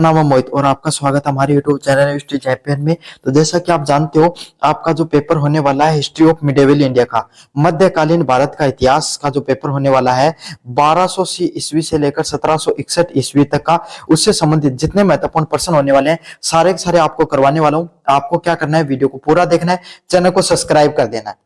नाम है मोहित और आपका स्वागत है हमारे YouTube चैनल हिस्ट्री चैंपियन में। तो जैसा कि आप जानते हो, आपका जो पेपर होने वाला है हिस्ट्री ऑफ मिडेवल इंडिया का, मध्यकालीन भारत का इतिहास का जो पेपर होने वाला है 1200 ईस्वी से लेकर 1761 ईस्वी तक का, उससे संबंधित जितने महत्वपूर्ण प्रश्न होने वाले हैं सारे के सारे आपको करवाने वाला हूं। आपको क्या करना है, वीडियो को पूरा देखना है, चैनल को सब्सक्राइब कर देना है।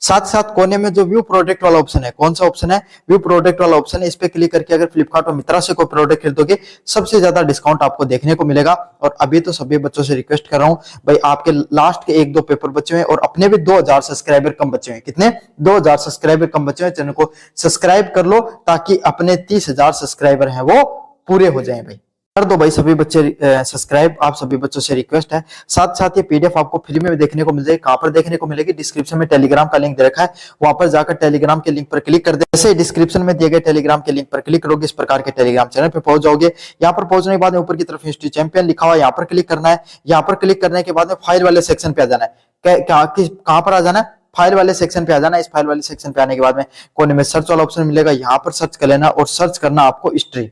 साथ साथ कोने में जो व्यू प्रोडक्ट वाला ऑप्शन है, कौन सा ऑप्शन है, व्यू प्रोडक्ट वाला ऑप्शन है, इस पे क्लिक करके अगर फ्लिपकार्ट और मित्रा से कोई प्रोडक्ट खरीदोगे सबसे ज्यादा डिस्काउंट आपको देखने को मिलेगा। और अभी तो सभी बच्चों से रिक्वेस्ट कर रहा हूं भाई, आपके लास्ट के 1-2 पेपर बचे हुए और अपने भी 2000 सब्सक्राइबर कम बचे हुए। कितने? 2000 सब्सक्राइबर कम बचे हुए। चैनल को सब्सक्राइब कर लो ताकि अपने 30,000 सब्सक्राइबर हैं वो पूरे हो जाए। भाई कर दो भाई सभी बच्चे सब्सक्राइब, आप सभी बच्चों से रिक्वेस्ट है। साथ साथ ये पीडीएफ आपको फ्री में देखने को मिल जाएगी। कहां पर देखने को मिलेगी? डिस्क्रिप्शन में टेलीग्राम का लिंक दे रखा है, वहां पर जाकर टेलीग्राम के लिंक पर क्लिक कर दे। जैसे डिस्क्रिप्शन में दिए गए टेलीग्राम के लिंक पर क्लिक करोगे, इस प्रकार के टेलीग्राम चैनल पे पहुंच जाओगे। यहाँ पर पहुंचने के बाद ऊपर की तरफ हिस्ट्री चैंपियन लिखा हुआ है, यहाँ पर क्लिक करना है। यहाँ पर क्लिक करने के बाद में फाइल वाले सेक्शन पे आ जाना है। कहां पर आ जाना है? फाइल वाले सेक्शन पे आ जाना। इस फाइल वाले सेक्शन पे आने के बाद में कोने में सर्च वाला ऑप्शन मिलेगा, यहाँ पर सर्च कर लेना और सर्च करना आपको हिस्ट्री।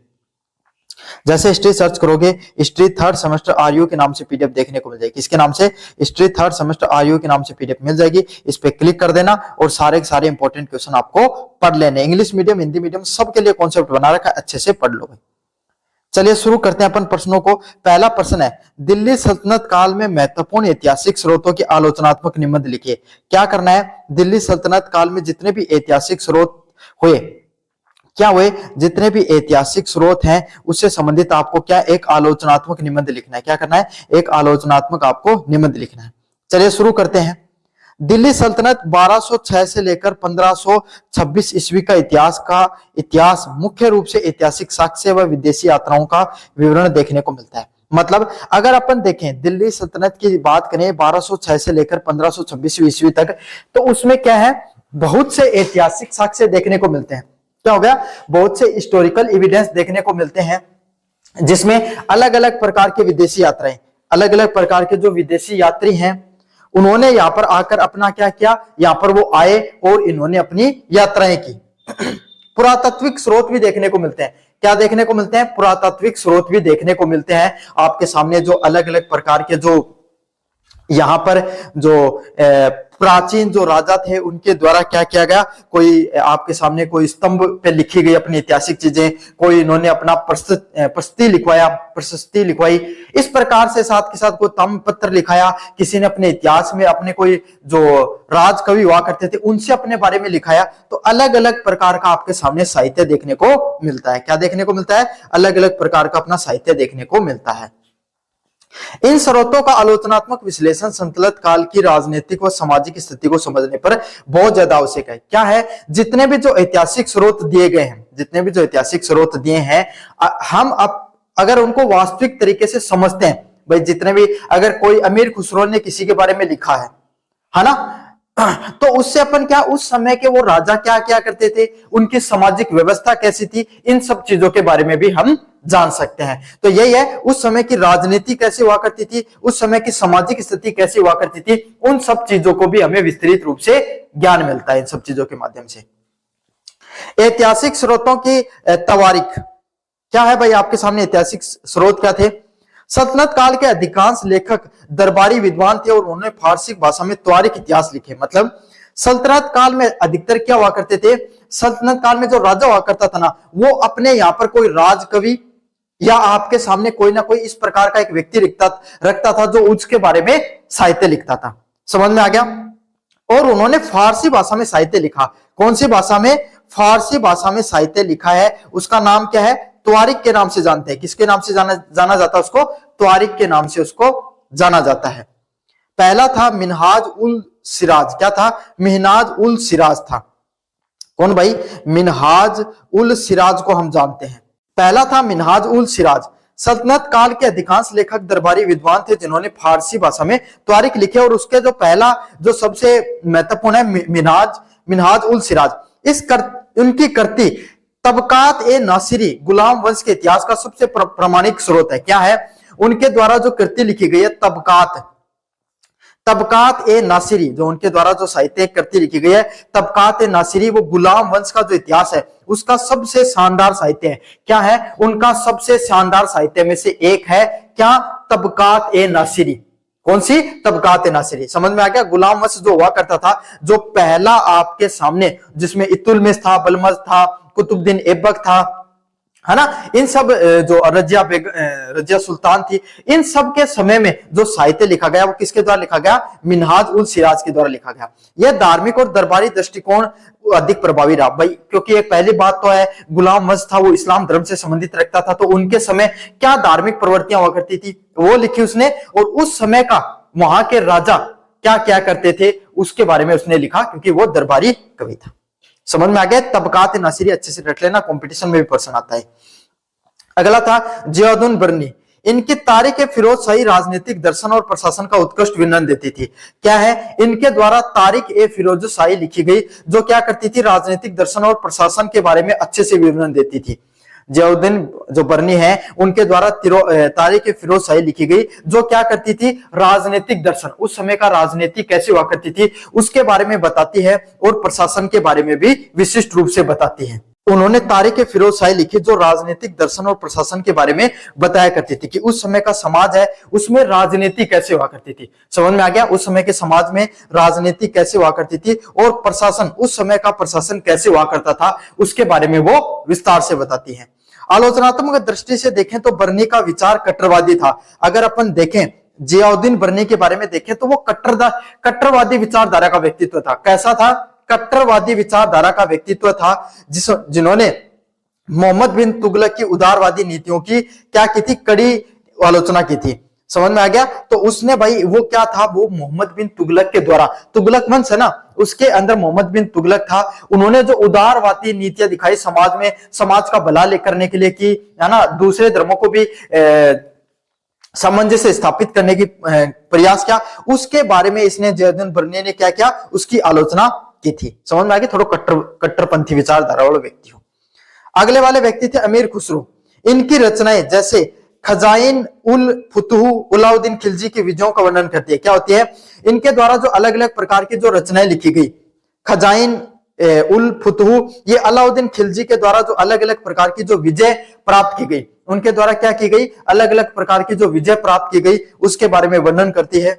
जैसे हिस्ट्री सर्च करोगे, हिस्ट्री थर्ड सेमेस्टर आरयू के नाम से पीडीएफ देखने को मिल जाएगी। किसके नाम से? हिस्ट्री थर्ड सेमेस्टर आरयू के नाम से पीडीएफ मिल जाएगी। इस पे क्लिक कर देना और सारे के सारे इंपॉर्टेंट क्वेश्चन आपको पढ़ लेने। इंग्लिश मीडियम, हिंदी मीडियम सबके लिए कॉन्सेप्ट बना रखा है, अच्छे से पढ़ लो भाई। चलिए शुरू करते हैं अपन प्रश्नों को। पहला प्रश्न है, दिल्ली सल्तनत काल में महत्वपूर्ण ऐतिहासिक स्रोतों के आलोचनात्मक निबंध लिखिए। क्या करना है? दिल्ली सल्तनत काल में जितने भी ऐतिहासिक स्रोत हुए, क्या हुए, जितने भी ऐतिहासिक स्रोत हैं उससे संबंधित आपको क्या, एक आलोचनात्मक निबंध लिखना है। क्या करना है? एक आलोचनात्मक आपको निबंध लिखना है। चलिए शुरू करते हैं। दिल्ली सल्तनत 1206 से लेकर 1526 ईस्वी का इतिहास मुख्य रूप से ऐतिहासिक साक्ष्य व विदेशी यात्राओं का विवरण देखने को मिलता है। मतलब अगर अपन देखें दिल्ली सल्तनत की बात करें 1206 से लेकर 1526 ईस्वी तक, तो उसमें क्या है, बहुत से ऐतिहासिक साक्ष्य देखने को मिलते हैं। क्या हो गया? बहुत से हिस्टोरिकल एविडेंस देखने को मिलते हैं, जिसमें अलग अलग प्रकार के विदेशी यात्राएं, अलग अलग प्रकार के जो विदेशी यात्री हैं उन्होंने यहाँ पर आकर अपना क्या किया, यहाँ पर वो आए और इन्होंने अपनी यात्राएं की। पुरातात्विक स्रोत भी देखने को मिलते हैं। क्या देखने को मिलते हैं? पुरातात्विक स्रोत भी देखने को मिलते हैं। आपके सामने जो अलग अलग प्रकार के जो यहाँ पर जो प्राचीन जो राजा थे उनके द्वारा क्या किया गया, कोई आपके सामने कोई स्तंभ पे लिखी गई अपनी ऐतिहासिक चीजें, कोई इन्होंने अपना प्रशस्ति लिखवाई, इस प्रकार से साथ के साथ कोई ताम्रपत्र लिखाया, किसी ने अपने इतिहास में अपने कोई जो राज कवि हुआ करते थे उनसे अपने बारे में लिखाया। तो अलग अलग प्रकार का आपके सामने साहित्य देखने को मिलता है। क्या देखने को मिलता है? अलग अलग प्रकार का अपना साहित्य देखने को मिलता है। इन स्रोतों का आलोचनात्मक विश्लेषण संतुलित काल की राजनीतिक व सामाजिक स्थिति को समझने पर बहुत ज्यादा आवश्यक है। क्या है? जितने भी जो ऐतिहासिक स्रोत दिए गए हैं, जितने भी जो ऐतिहासिक स्रोत दिए हैं, हम अगर उनको वास्तविक तरीके से समझते हैं, भाई जितने भी, अगर कोई अमीर खुसरो ने किसी के बारे में लिखा है ना, तो उससे अपन क्या, उस समय के वो राजा क्या क्या करते थे, उनकी सामाजिक व्यवस्था कैसी थी, इन सब चीजों के बारे में भी हम जान सकते हैं। तो यही है, उस समय की राजनीति कैसे हुआ करती थी, उस समय की सामाजिक स्थिति कैसी हुआ करती थी, उन सब चीजों को भी हमें विस्तृत रूप से ज्ञान मिलता है इन सब चीजों के माध्यम से। ऐतिहासिक स्रोतों की तवारीख क्या है भाई? आपके सामने ऐतिहासिक स्रोत क्या थे? सल्तनत काल के अधिकांश लेखक दरबारी विद्वान थे और उन्होंने फारसी भाषा में त्वारिख इतिहास लिखे। मतलब सल्तनत काल में अधिकतर क्या हुआ करते थे, सल्तनत काल में जो राजा हुआ करता था ना, वो अपने यहाँ पर कोई राजकवि या आपके सामने कोई ना कोई इस प्रकार का एक व्यक्ति रखता था जो उसके बारे में साहित्य लिखता था। समझ में आ गया? और उन्होंने फारसी भाषा में साहित्य लिखा। कौन सी भाषा में? फारसी भाषा में साहित्य लिखा है। उसका नाम क्या है? त्वारिख के नाम से जानते हैं। किसके नाम से जाना जाता है उसको? त्वारिख के नाम से उसको जाना जाता है। पहला था मिनहाज उल सिराज। क्या था? मिनहाज उल सिराज था। कौन भाई? मिनहाज उल सिराज को हम जानते हैं। पहला था मिनहाज उल सिराज। सल्तनत काल के अधिकांश लेखक दरबारी विद्वान थे जिन्होंने फारसी भाषा में त्वारिख लिखे, और उसके जो पहला जो सबसे महत्वपूर्ण है मिनहाज उल सिराज। उनकी कृति तबकात ए नासिरी गुलाम वंश के इतिहास का सबसे प्रमाणिक स्रोत है। क्या है? उनके द्वारा जो कृति लिखी गई है तबकात ए नासिरी, जो उनके द्वारा जो साहित्य कृति लिखी गई है तबकात ए नासिरी, वो गुलाम वंश का जो इतिहास है उसका सबसे शानदार साहित्य है। क्या है? उनका सबसे शानदार साहित्य में से एक है क्या? तबकात ए नासिरी। कौन सी? तबकात ए नासिरी। समझ में आ गया? गुलाम वंश जो हुआ करता था, जो पहला आपके सामने, जिसमें इतुलमिश था, बलमज था, कुतुबुद्दीन ऐबक था, है ना, इन सब जो रजिया सुल्तान थी, इन सब के समय में जो साहित्य लिखा गया वो किसके द्वारा लिखा गया? मिनहाज उल सिराज के द्वारा लिखा गया। यह धार्मिक और दरबारी दृष्टिकोण अधिक प्रभावी रहा भाई, क्योंकि एक पहली बात तो है गुलाम वंश था, वो इस्लाम धर्म से संबंधित रखता था, तो उनके समय क्या धार्मिक प्रवृत्तियां हुआ करती थी वो लिखी उसने, और उस समय का वहां के राजा क्या क्या करते थे उसके बारे में उसने लिखा, क्योंकि वो दरबारी कवि था। समझ में आ गया? तबकात नासिरी अच्छे से रख लेना, कंपटीशन में भी प्रश्न आता है। अगला था जियाउद्दीन बरनी। इनकी तारीख फिरोज शाही राजनीतिक दर्शन और प्रशासन का उत्कृष्ट विवरण देती थी। क्या है? इनके द्वारा तारीख ए फिरोज शाही लिखी गई, जो क्या करती थी? राजनीतिक दर्शन और प्रशासन के बारे में अच्छे से विवरण देती थी। जियाउद्दीन जो बरनी है उनके द्वारा तारीख फिरोज शाही लिखी गई, जो क्या करती थी? राजनीतिक दर्शन, उस समय का राजनीति कैसे हुआ करती थी उसके बारे में बताती है, और प्रशासन के बारे में भी विशिष्ट रूप से बताती है। उन्होंने तारीख फिरोज शाही लिखी जो राजनीतिक दर्शन और प्रशासन के बारे में बताया करती थी कि उस समय का समाज है उसमें राजनीति कैसे हुआ करती थी। समझ में आ गया? उस समय के समाज में राजनीति कैसे हुआ करती थी और प्रशासन, उस समय का प्रशासन कैसे हुआ करता था उसके बारे में वो विस्तार से बताती है। आलोचनात्मक दृष्टि से देखें तो बरनी का विचार कट्टरवादी था। अगर अपन देखें जियाउद्दीन बरनी के बारे में देखें तो वो कट्टरवादी विचारधारा का व्यक्तित्व था। कैसा था? कट्टरवादी विचारधारा का व्यक्तित्व था, जिन्होंने मोहम्मद बिन तुगलक की उदारवादी नीतियों की क्या की थी? कड़ी आलोचना की थी। समझ में आ गया? तो उसने भाई वो क्या था? वो मोहम्मद बिन तुगलक के द्वारा, तुगलक वंश है ना, उसके अंदर मोहम्मद बिन तुगलक था, उन्होंने जो उदारवादी नीतियां दिखाई समाज में, समाज का भला करने के लिए की, है ना, दूसरे धर्मों को भी सामंजस्य स्थापित करने की प्रयास किया, उसके बारे में इसने जियाउद्दीन बरनी ने क्या किया? उसकी आलोचना की थी। समझ में आ गया? थोड़ा कट्टरपंथी विचारधारा वाला व्यक्ति हो। अगले वाले व्यक्ति थे अमीर खुसरो। इनकी रचनाएं जैसे खजाइन उल फुतुह अलाउद्दीन खिलजी की विजयों का वर्णन करती है। क्या होती है? इनके द्वारा जो अलग अलग प्रकार की जो रचनाएं लिखी गई, खजाइन उल फुतुह, ये अलाउद्दीन खिलजी के द्वारा जो अलग अलग प्रकार की जो विजय प्राप्त की गई, उनके द्वारा क्या की गई? अलग अलग प्रकार की जो विजय प्राप्त की गई उसके बारे में वर्णन करती है।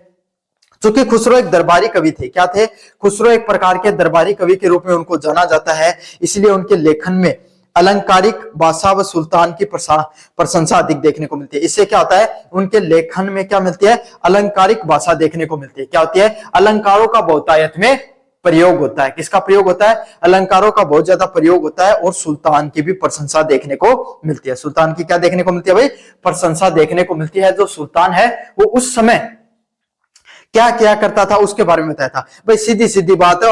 चूंकि खुसरो एक दरबारी कवि थे। क्या थे? खुसरो एक प्रकार के दरबारी कवि के रूप में उनको जाना जाता है, इसलिए उनके लेखन में अलंकारिक भाषा व सुल्तान की प्रशंसा अधिक देखने को मिलती है। इससे क्या होता है? उनके लेखन में क्या मिलती है? अलंकारिक भाषा देखने को मिलती है। क्या होती है? अलंकारों का बहुतायत में प्रयोग होता है। किसका प्रयोग होता है? अलंकारों का बहुत ज्यादा प्रयोग होता है, और सुल्तान की भी प्रशंसा देखने को मिलती है। सुल्तान की क्या देखने को मिलती है भाई? प्रशंसा देखने को मिलती है। जो सुल्तान है वो उस समय क्या क्या करता था उसके बारे में बताया था। भाई सीधी सीधी बात है,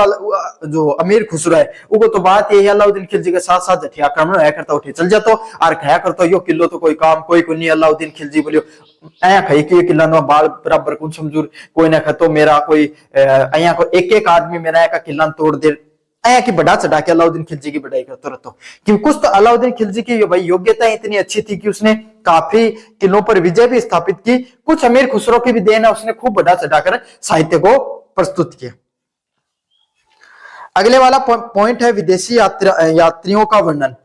जो अमीर खुसरो है वो तो बात ये अलाउद्दीन खिलजी के साथ साथ जठिया आक्रमण होया करता, उठे चल जातो और खाया करता, यो किलो तो कोई काम कोई को नहीं। अलाउद्दीन खिलजी बोलियो अया खाई कि किला नो बाल बराबर कुछ समझूर कोई ना खतो मेरा कोई अया को एक एक आदमी मेरा का किला तोड़ दे, अया की बढ़ा चढ़ा के अलाउद्दीन खिलजी की बढ़ाई करते रहते। क्योंकि कुछ तो अलाउद्दीन खिलजी की भाई योग्यता इतनी अच्छी थी कि उसने काफी किलों पर विजय भी स्थापित की। कुछ अमीर खुसरो की भी देन है, उसने खूब बढ़ा चढ़ाकर साहित्य को प्रस्तुत किया। अगले वाला पॉइंट है विदेशी यात्रियों का वर्णन।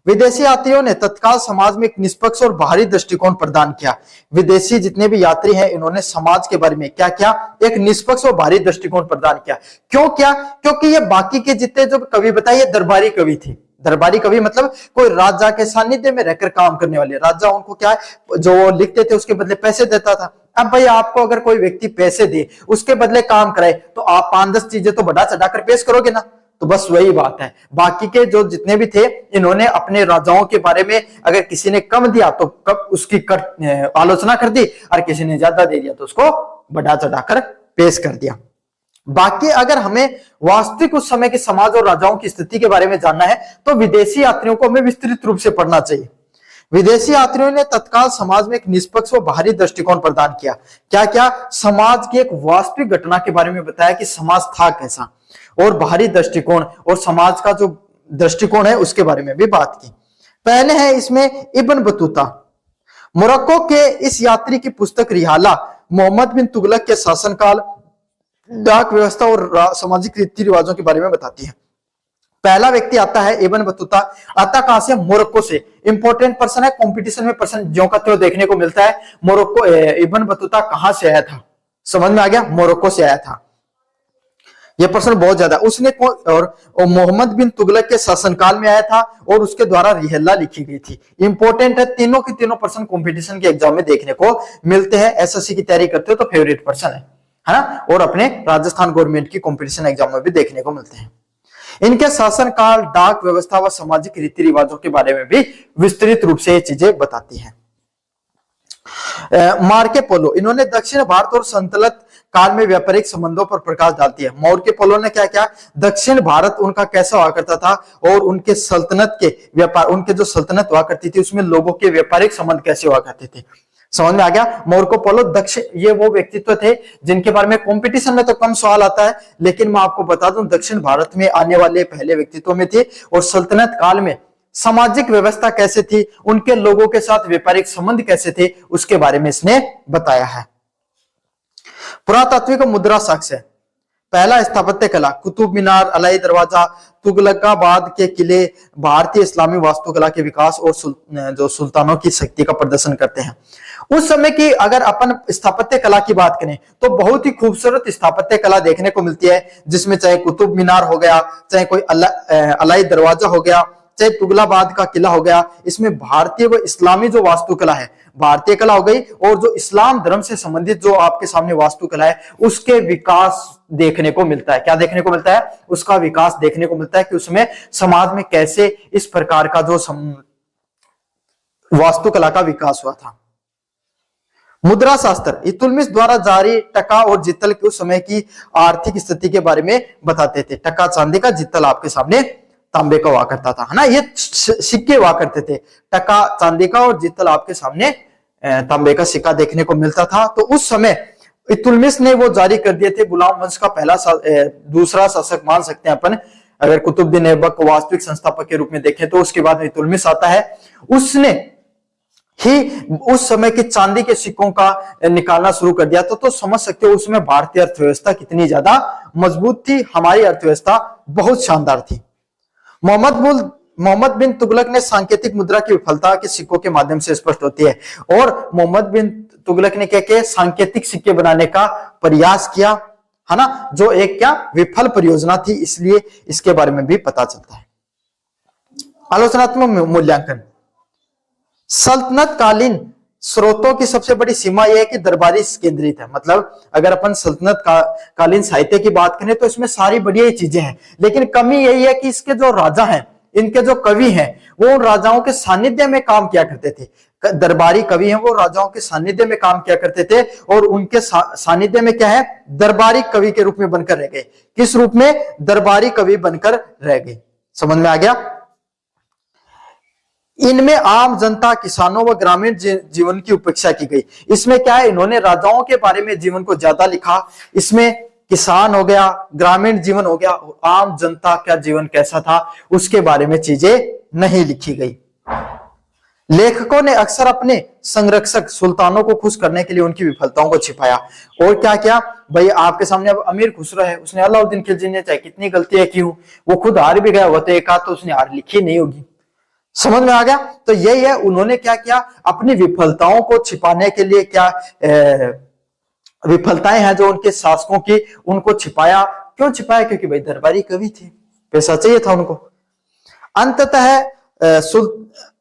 विदेशी यात्रियों ने तत्काल समाज में एक निष्पक्ष और बाहरी दृष्टिकोण प्रदान किया। विदेशी जितने भी यात्री हैं इन्होंने समाज के बारे में क्या किया? एक निष्पक्ष और बाहरी दृष्टिकोण प्रदान किया। क्यों किया? क्योंकि ये बाकी के जितने जो कवि बताइए दरबारी कवि थे। दरबारी कवि मतलब कोई राजा के सानिध्य में रहकर काम करने वाले। राजा उनको क्या है जो लिखते थे उसके बदले पैसे देता था। अब भाई आपको अगर कोई व्यक्ति पैसे दे उसके बदले काम कराए तो आप 5-10 चीजें तो बढ़ा चढ़ाकर पेश करोगे ना। तो बस वही बात है। बाकी के जो जितने भी थे इन्होंने अपने राजाओं के बारे में अगर किसी ने कम दिया तो कब उसकी आलोचना कर दी, और किसी ने ज्यादा दे दिया तो उसको बढ़ा चढ़ाकर पेश कर दिया। बाकी अगर हमें वास्तविक उस समय के समाज और राजाओं की स्थिति के बारे में जानना है तो विदेशी यात्रियों को हमें विस्तृत रूप से पढ़ना चाहिए। विदेशी यात्रियों ने तत्काल समाज में एक निष्पक्ष व बाहरी दृष्टिकोण प्रदान किया। क्या क्या? समाज की एक वास्तविक घटना के बारे में बताया कि समाज था कैसा, और बाहरी दृष्टिकोण और समाज का जो दृष्टिकोण है उसके बारे में भी बात की। पहले है इसमें इब्न बतूता। मोरक्को के इस यात्री की पुस्तक रिहाला मोहम्मद बिन तुगलक के शासनकाल डाक व्यवस्था और सामाजिक रीति रिवाजों के बारे में बताती है। पहला व्यक्ति आता है इब्न बतूता। आता कहां से? मोरक्को से। इंपॉर्टेंट पर्सन है, कंपटीशन में पर्सन ज्यों का त्यों देखने को मिलता है। मोरक्को। इब्न बतूता कहां से आया था? समझ में आ गया? मोरक्को से आया था। यह पर्सन बहुत ज्यादा उसने और मोहम्मद बिन तुगलक के शासनकाल में आया था और उसके द्वारा रिहल्ला लिखी गई थी। इंपॉर्टेंट है, तीनों के तीनों पर्सन कंपटीशन के एग्जाम में देखने को मिलते हैं। एसएससी की तैयारी करते हो तो फेवरेट पर्सन है ना, और अपने राजस्थान गवर्नमेंट की कंपटीशन एग्जाम में भी देखने को मिलते हैं। इनके शासनकाल, डाक व्यवस्था व सामाजिक रीति रिवाजों के बारे में भी विस्तृत रूप से ये चीजें बताती हैं। मार्को पोलो, इन्होंने दक्षिण भारत और सल्तनत काल में व्यापारिक संबंधों पर प्रकाश डालती है। मार्को पोलो ने क्या किया? दक्षिण भारत उनका कैसा हुआ करता था और उनके सल्तनत के व्यापार, उनके जो सल्तनत हुआ करती थी उसमें लोगों के व्यापारिक संबंध कैसे हुआ करते थे। समझ में आ गया? मार्को पोलो दक्षिण, ये वो व्यक्तित्व थे जिनके बारे में कंपटीशन में तो कम सवाल आता है, लेकिन मैं आपको बता दूं दक्षिण भारत में आने वाले पहले व्यक्तित्व में थे। और सल्तनत काल में सामाजिक व्यवस्था कैसे थी, उनके लोगों के साथ व्यापारिक संबंध कैसे थे, उसके बारे में इसने बताया है। पुरातात्विक मुद्रा साक्ष्य, पहला स्थापत्य कला, कुतुब मीनार, अलाई दरवाजा, तुगलकाबाद के किले भारतीय इस्लामी वास्तुकला के विकास और जो सुल्तानों की शक्ति का प्रदर्शन करते हैं। उस समय की अगर अपन स्थापत्य कला की बात करें तो बहुत ही खूबसूरत स्थापत्य कला देखने को मिलती है, जिसमें चाहे कुतुब मीनार हो गया, चाहे कोई अलाई दरवाजा हो गया, चाहे तुगलकाबाद का किला हो गया। इसमें भारतीय व इस्लामी जो वास्तुकला है, भारतीय कला हो गई और जो इस्लाम धर्म से संबंधित जो आपके सामने वास्तुकला है उसके विकास देखने को मिलता है। क्या देखने को मिलता है? उसका विकास देखने को मिलता है कि उसमें समाज में कैसे इस प्रकार का जो वास्तुकला का विकास हुआ था। मुद्रा शास्त्र, इल्तुतमिश द्वारा जारी टका और जित्तल के उस समय की आर्थिक स्थिति के बारे में बताते थे। टका चांदी का, जित्तल आपके सामने तांबे का हुआ करता था, है ना। ये सिक्के हुआ करते थे, टका चांदी का और जित्तल आपके सामने तांबे का सिक्का देखने को मिलता था। तो उस समय इल्तुतमिश ने वो जारी कर दिए थे। गुलाम वंश का पहला दूसरा शासक मान सकते हैं अपन, अगर कुतुबुद्दीन ऐबक को वास्तविक संस्थापक के रूप में देखें तो। उसके बाद इल्तुतमिश आता है, उसने ही उस समय के चांदी के सिक्कों का निकालना शुरू कर दिया। तो समझ सकते हो उसमें भारतीय अर्थव्यवस्था कितनी ज्यादा मजबूत थी। हमारी अर्थव्यवस्था बहुत शानदार थी। मोहम्मद बिन तुगलक ने सांकेतिक मुद्रा की विफलता के सिक्कों के माध्यम से स्पष्ट होती है। और मोहम्मद बिन तुगलक ने क्या किया? सांकेतिक सिक्के बनाने का प्रयास किया, है ना, जो एक क्या विफल परियोजना थी, इसलिए इसके बारे में भी पता चलता है। आलोचनात्मक मूल्यांकन, सल्तनत कालीन स्रोतों की सबसे बड़ी सीमा यह है कि दरबारी केंद्रित है। मतलब अगर अपन सल्तनत कालीन साहित्य की बात करें तो इसमें सारी बढ़िया चीजें हैं, लेकिन कमी यही है कि इसके जो राजा हैं, इनके जो कवि हैं, वो राजाओं के सानिध्य में काम किया करते थे। दरबारी कवि हैं, वो राजाओं के सानिध्य में काम किया करते थे और उनके सानिध्य में क्या है? दरबारी कवि के रूप में बनकर रह गए। किस रूप में? दरबारी कवि बनकर रह गए। समझ में आ गया? इनमें आम जनता, किसानों व ग्रामीण जीवन की उपेक्षा की गई। इसमें क्या है? इन्होंने राजाओं के बारे में जीवन को ज्यादा लिखा। इसमें किसान हो गया, ग्रामीण जीवन हो गया, आम जनता का जीवन कैसा था उसके बारे में चीजें नहीं लिखी गई। लेखकों ने अक्सर अपने संरक्षक सुल्तानों को खुश करने के लिए उनकी विफलताओं को छिपाया। और क्या क्या भाई, आपके सामने अब अमीर खुसरो है, उसने अलाउद्दीन खिलजी ने चाहे कितनी गलतियां की हो, वो खुद हार भी गया होता, एक तो उसने हार लिखी नहीं होगी। समझ में आ गया? तो यही है, उन्होंने क्या किया? अपनी विफलताओं को छिपाने के लिए क्या विफलताएं हैं जो उनके शासकों की, उनको छिपाया। क्यों छिपाया? क्योंकि भाई दरबारी कवि थे, पैसा चाहिए था उनको। अंततः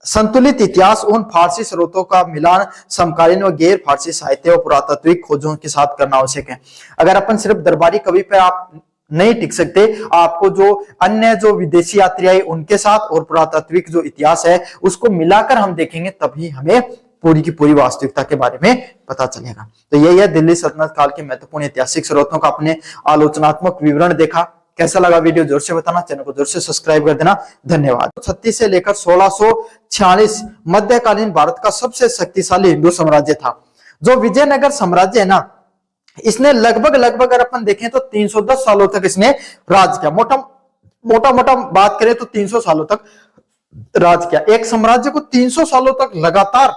संतुलित इतिहास उन फारसी स्रोतों का मिलान समकालीन व गैर फारसी साहित्य और पुरातात्विक खोजों के साथ करना आवश्यक है। अगर अपन सिर्फ दरबारी कवि पे आप नहीं टिक सकते, आपको जो अन्य जो विदेशी यात्री आए उनके साथ और पुरातात्विक जो इतिहास है उसको मिलाकर हम देखेंगे, तभी हमें पूरी की पूरी वास्तविकता के बारे में पता चलेगा। तो यही है दिल्ली सल्तनत काल के महत्वपूर्ण ऐतिहासिक स्रोतों का अपने आलोचनात्मक विवरण देखा। कैसा लगा वीडियो जोर से बताना, चैनल को जोर से सब्सक्राइब कर देना। धन्यवाद। 36 से लेकर 1646 मध्यकालीन भारत का सबसे शक्तिशाली हिंदू साम्राज्य था। जो विजयनगर साम्राज्य है ना, इसने लगभग अगर अपन देखें तो 310 सालों तक इसने राज किया। मोटा बात करें तो 300 सालों तक राज किया। एक साम्राज्य को 300 सालों तक लगातार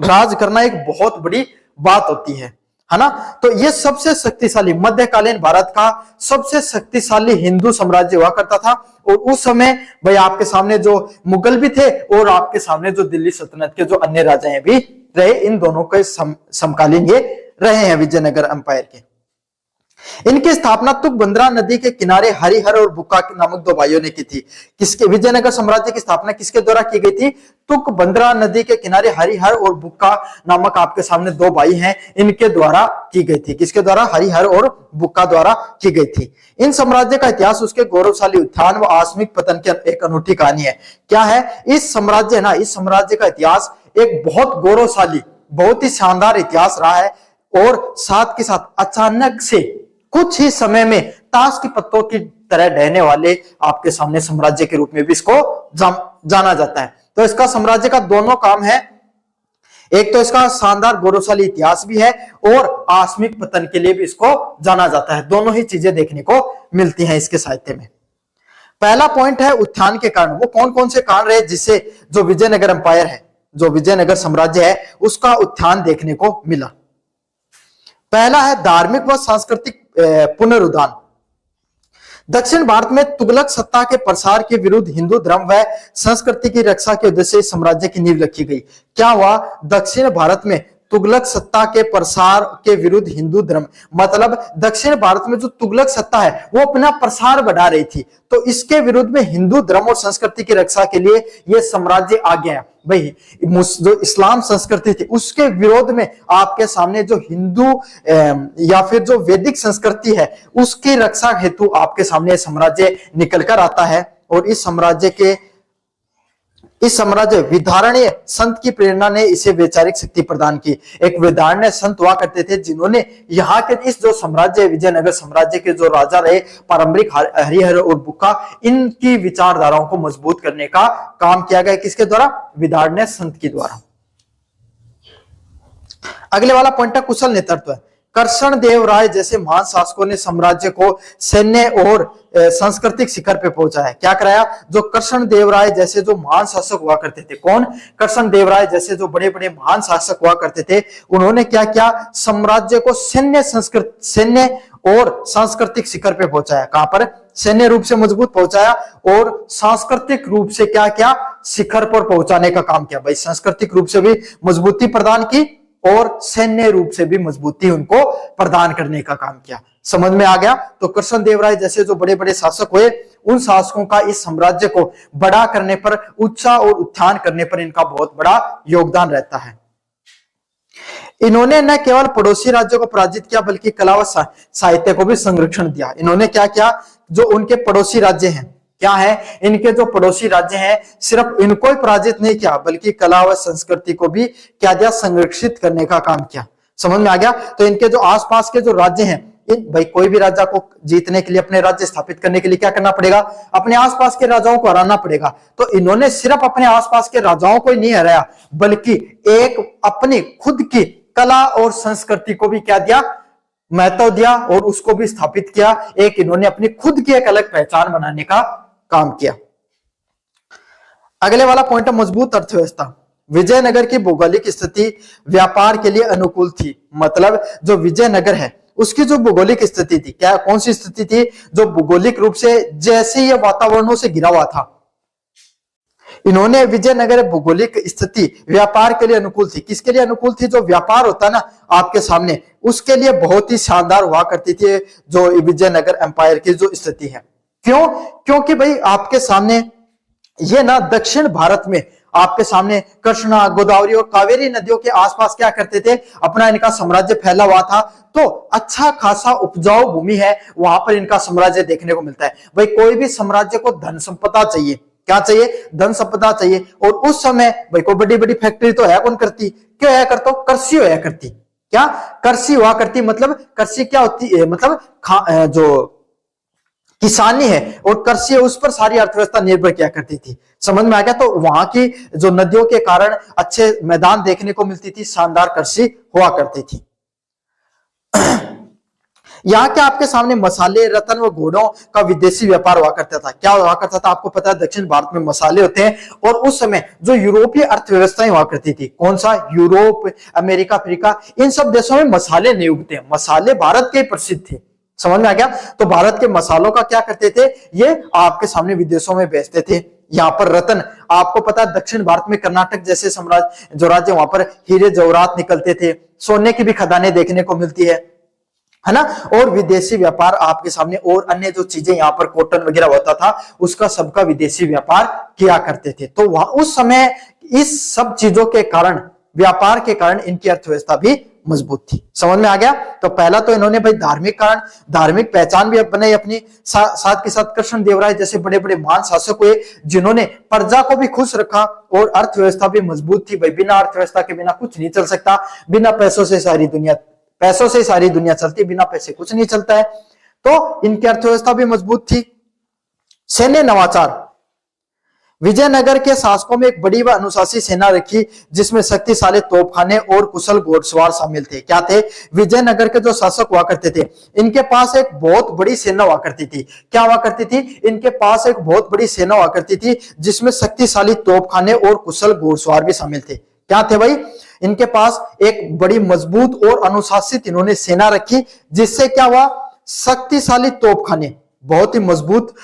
राज करना एक बहुत बड़ी बात होती है है ना। तो ये सबसे शक्तिशाली मध्यकालीन भारत का सबसे शक्तिशाली हिंदू साम्राज्य हुआ करता था। और उस समय भाई आपके सामने जो मुगल भी थे और आपके सामने जो दिल्ली सल्तनत के जो अन्य राजा हैं भी रहे, इन दोनों के समकालीन ये रहे हैं विजयनगर एम्पायर के। इनकी स्थापना तुंगभद्रा नदी के किनारे हरिहर और बुक्का नामक दो भाइयों ने की थी। किसके, विजयनगर साम्राज्य की स्थापना किसके द्वारा की गई थी? तुंगभद्रा नदी के किनारे हरिहर और बुक्का नामक आपके सामने दो भाई हैं, इनके द्वारा की गई थी। किसके द्वारा? हरिहर और बुक्का द्वारा की गई थी। इन साम्राज्य का इतिहास उसके गौरवशाली उत्थान व आकस्मिक पतन की एक अनूठी कहानी है। क्या है? इस साम्राज्य का इतिहास एक बहुत गौरवशाली, बहुत ही शानदार इतिहास रहा है। और साथ के साथ अचानक से कुछ ही समय में ताश के पत्तों की तरह ढहने वाले आपके सामने साम्राज्य के रूप में भी इसको जाना जाता है। तो इसका साम्राज्य का दोनों काम है, एक तो इसका शानदार गौरवशाली इतिहास भी है और आकस्मिक पतन के लिए भी इसको जाना जाता है। दोनों ही चीजें देखने को मिलती हैं इसके साहित्य में। पहला पॉइंट है उत्थान के कारण। वो कौन कौन से कारण रहे जिससे जो विजयनगर एम्पायर है, जो विजयनगर साम्राज्य है, उसका उत्थान देखने को मिला। पहला है धार्मिक व सांस्कृतिक पुनरुत्थान। दक्षिण भारत में तुगलक सत्ता के प्रसार के विरुद्ध हिंदू धर्म व संस्कृति की रक्षा के उद्देश्य से साम्राज्य की नींव रखी गई। क्या हुआ? दक्षिण भारत में तुगलक सत्ता के प्रसार के विरुद्ध हिंदू धर्म, मतलब दक्षिण भारत में जो तुगलक सत्ता है वो अपना प्रसार बढ़ा रही थी, तो इसके विरुद्ध में हिंदू धर्म और संस्कृति की रक्षा के लिए यह साम्राज्य आ गया। भाई जो इस्लाम संस्कृति थी उसके विरोध में आपके सामने जो हिंदू या फिर जो वैदिक संस्कृति है उसकी रक्षा हेतु आपके सामने साम्राज्य निकल कर आता है। और इस साम्राज्य विधारणीय संत की प्रेरणा ने इसे वैचारिक शक्ति प्रदान की। एक विधारणीय संत हुआ करते थे जिन्होंने यहाँ के इस जो साम्राज्य विजयनगर साम्राज्य के जो राजा रहे पारंपरिक हरिहर और बुक्का, इनकी विचारधाराओं को मजबूत करने का काम किया गया। किसके द्वारा? विधारणीय संत के द्वारा। अगले वाला पॉइंट है कुशल नेतृत्व। कृष्ण देव राय जैसे महान शासकों ने साम्राज्य को सैन्य और सांस्कृतिक शिखर पे पहुंचाया। क्या कराया? जो कृष्ण देव राय जैसे जो महान शासक हुआ करते थे, कौन? कृष्ण देव राय जैसे जो बड़े बड़े महान शासक हुआ करते थे, उन्होंने क्या किया? साम्राज्य को सैन्य और सांस्कृतिक शिखर पे पहुंचाया। कहां पर? सैन्य रूप से मजबूत पहुंचाया और सांस्कृतिक रूप से क्या किया? शिखर पर पहुंचाने का काम किया। भाई सांस्कृतिक रूप से भी मजबूती प्रदान की और सैन्य रूप से भी मजबूती उनको प्रदान करने का काम किया। समझ में आ गया? तो कृष्ण देव राय जैसे जो बड़े बड़े शासक हुए, उन शासकों का इस साम्राज्य को बड़ा करने पर, उत्साह और उत्थान करने पर इनका बहुत बड़ा योगदान रहता है। इन्होंने न केवल पड़ोसी राज्यों को पराजित किया बल्कि कला व साहित्य को भी संरक्षण दिया। इन्होंने क्या किया? जो उनके पड़ोसी राज्य हैं, क्या है? इनके जो पड़ोसी राज्य हैं, सिर्फ इनको ही पराजित नहीं किया बल्कि कला व संस्कृति को भी क्या दिया? संरक्षित करने का काम किया। समझ में आ गया? तो इनके जो आसपास के जो राज्य हैं, भाई कोई भी राजा को जीतने के लिए, अपने राज्य स्थापित करने के लिए क्या करना पड़ेगा? अपने आसपास के राजाओं को हराना पड़ेगा। तो इन्होंने सिर्फ अपने आसपास के राजाओं को ही नहीं हराया बल्कि एक अपनी खुद की कला और संस्कृति को भी क्या दिया? महत्व दिया और उसको भी स्थापित किया। एक इन्होंने अपनी खुद की एक अलग पहचान बनाने का काम किया। अगले वाला पॉइंट है मजबूत अर्थव्यवस्था। विजयनगर की भौगोलिक स्थिति व्यापार के लिए अनुकूल थी। मतलब जो विजयनगर है उसकी जो भौगोलिक स्थिति थी, क्या कौन सी स्थिति थी? जो भौगोलिक रूप से जैसे ये वातावरणों से घिरा हुआ था, इन्होंने विजयनगर भौगोलिक स्थिति व्यापार के लिए अनुकूल थी। किसके लिए अनुकूल थी? जो व्यापार होता है ना आपके सामने, उसके लिए बहुत ही शानदार हुआ करती थी जो विजयनगर एम्पायर की जो स्थिति है। क्यों? क्योंकि भाई आपके सामने ये ना दक्षिण भारत में आपके सामने कृष्णा, गोदावरी और कावेरी नदियों के आसपास क्या करते थे? अपना इनका साम्राज्य फैला हुआ था। तो अच्छा खासा उपजाऊ भूमि है, वहां पर इनका साम्राज्य देखने को मिलता है। भाई कोई भी साम्राज्य को धन संपदा चाहिए, क्या चाहिए? धन संपदा चाहिए। और उस समय भाई कोई बड़ी बड़ी फैक्ट्री तो है कौन करती? क्यों है करता? कृषि होया करती। क्या? कृषि हुआ करती। मतलब कृषि क्या होती है? मतलब जो किसानी है और कृषि है, उस पर सारी अर्थव्यवस्था निर्भर किया करती थी। समझ में आ गया? तो वहां की जो नदियों के कारण अच्छे मैदान देखने को मिलती थी, शानदार कृषि हुआ करती थी। यहाँ के आपके सामने मसाले, रत्न व घोड़ों का विदेशी व्यापार हुआ करता था। क्या हुआ करता था? आपको पता है दक्षिण भारत में मसाले होते हैं, और उस समय जो यूरोपीय अर्थव्यवस्थाएं हुआ करती थी, कौन सा? यूरोप, अमेरिका, अफ्रीका, इन सब देशों में मसाले नहीं उगते। मसाले भारत के प्रसिद्ध थे। समझ में आ गया? तो भारत के मसालों का क्या करते थे? ये आपके सामने विदेशों में बेचते थे। यहाँ पर रत्न, आपको पता है दक्षिण भारत में कर्नाटक जैसे साम्राज्य जो राज्य, वहां पर हीरे जवाहरात निकलते थे, सोने की भी खदानें देखने को मिलती है ना। और विदेशी व्यापार आपके सामने, और अन्य जो चीजें यहाँ पर कॉटन वगैरह होता था, उसका सबका विदेशी व्यापार किया करते थे। तो वहां उस समय इस सब चीजों के कारण, व्यापार के कारण, इनकी अर्थव्यवस्था भी मजबूत थी। समझ में आ गया? तो पहला तो इन्होंने भाई धार्मिक कारण, धार्मिक पहचान भी बनाई अपनी, साथ के साथ कृष्णदेवराय जैसे बड़े बड़े महान शासक हुए, जिन्होंने प्रजा को भी खुश रखा, और अर्थव्यवस्था भी मजबूत थी। भाई बिना अर्थव्यवस्था के बिना कुछ नहीं चल सकता। बिना पैसों से सारी दुनिया चलती, बिना पैसे कुछ नहीं चलता है। तो इनकी अर्थव्यवस्था भी मजबूत थी। सैन्य नवाचार, विजयनगर के शासकों में एक बड़ी व अनुशासित सेना रखी, जिसमें शक्तिशाली तोपखाने और कुशल घोड़सवार शामिल थे। क्या थे? विजयनगर के जो शासक हुआ करते थे, इनके पास एक बहुत बड़ी सेना हुआ करती थी। क्या हुआ करती थी? इनके पास एक बहुत बड़ी सेना हुआ करती थी, जिसमें शक्तिशाली तोपखाने और कुशल घोड़सवार भी शामिल थे। क्या थे भाई? इनके पास एक बड़ी मजबूत और अनुशासित इन्होंने सेना रखी, जिससे क्या हुआ? शक्तिशाली तोपखाने, बहुत ही मजबूत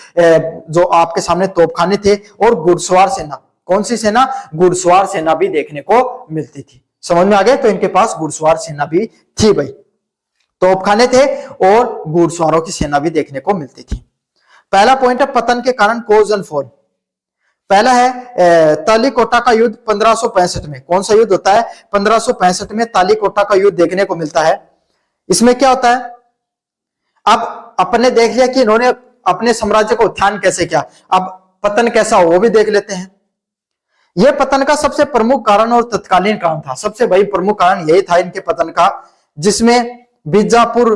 जो आपके सामने तोपखाने थे, और घुड़सवार सेना। कौन सी सेना? घुड़सवार सेना भी देखने को मिलती थी। समझ में आ गया? तो इनके पास घुड़सवार सेना भी थी भाई, तोपखाने थे और घुड़सवारों की सेना भी देखने को मिलती थी। पहला पॉइंट है पतन के कारण कॉज एंड फॉल। पहला है तालीकोटा का युद्ध 1565 में। कौन सा युद्ध होता है? 1565 में तालीकोटा का युद्ध देखने को मिलता है। इसमें क्या होता है? अब अपने देख लिया कि इन्होंने अपने साम्राज्य को उत्थान कैसे किया, अब पतन कैसा हो वो भी देख लेते हैं। यह पतन का सबसे प्रमुख कारण और तत्कालीन कारण था, सबसे बड़ी प्रमुख कारण यही था इनके पतन का, जिसमें बीजापुर,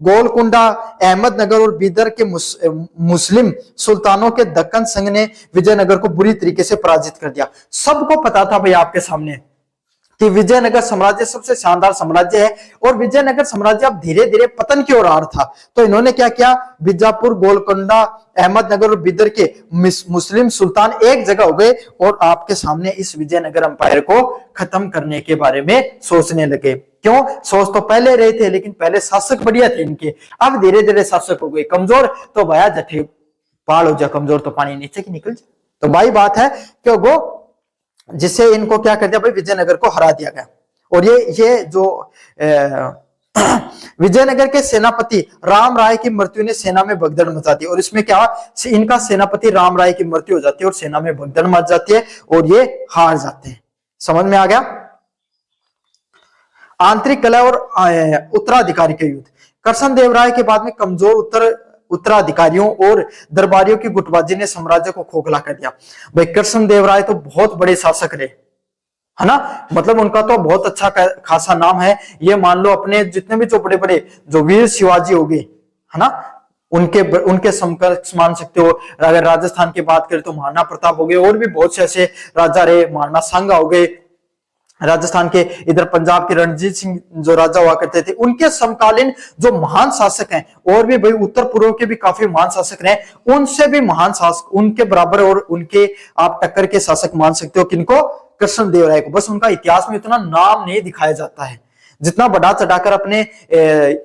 गोलकुंडा, अहमदनगर और बीदर के मुस्लिम सुल्तानों के दक्कन संघ ने विजयनगर को बुरी तरीके से पराजित कर दिया। सबको पता था भाई आपके सामने कि विजयनगर साम्राज्य सबसे शानदार साम्राज्य है, और विजयनगर साम्राज्य अब धीरे धीरे पतन की ओर आ रहा था। तो इन्होंने क्या किया? बीजापुर, गोलकुंडा, अहमदनगर और बीदर के मुस्लिम सुल्तान एक जगह हो गए, और आपके सामने इस विजयनगर अंपायर को खत्म करने के बारे में सोचने लगे। क्यों? सोच तो पहले रहे थे, लेकिन पहले शासक बढ़िया थे इनके, अब धीरे धीरे शासक हो गए कमजोर। तो भया जठे पाल हो जा कमजोर, तो पानी नीचे की निकल जाए। तो भाई बात है क्यों वो, जिससे इनको क्या कर दिया भाई? विजयनगर को हरा दिया गया। और ये जो विजयनगर के सेनापति राम राय की मृत्यु ने सेना में भगदड़ मचा दी, और इसमें क्या, इनका सेनापति राम राय की मृत्यु हो जाती है और सेना में भगदड़ मच जाती है, और ये हार जाते हैं। समझ में आ गया? आंतरिक कलह और उत्तराधिकारी के युद्ध। कृष्णदेवराय के बाद में कमजोर उत्तराधिकारियों और दरबारियों की गुटबाजी ने साम्राज्य को खोखला कर दिया। भाई कृष्णदेवराय तो बहुत बड़े शासक रहे, है ना, मतलब उनका तो बहुत अच्छा खासा नाम है। ये मान लो अपने जितने भी जो बड़े बड़े जो वीर शिवाजी हो गए, है ना, उनके समकक्ष मान सकते हो। अगर राजस्थान की बात करें तो महाराणा प्रताप हो गए, और भी बहुत से ऐसे राजा रहे, महाराणा सांगा हो गए राजस्थान के। इधर पंजाब के रणजीत सिंह जो राजा हुआ करते थे, उनके समकालीन जो महान शासक हैं, और भी भाई उत्तर पूर्व के भी काफी महान शासक रहे, उनसे भी महान शासक, उनके बराबर और उनके आप टक्कर के शासक मान सकते हो किनको? कृष्णदेवराय को। बस उनका इतिहास में इतना नाम नहीं दिखाया जाता है, जितना बढ़ा चढ़ाकर अपने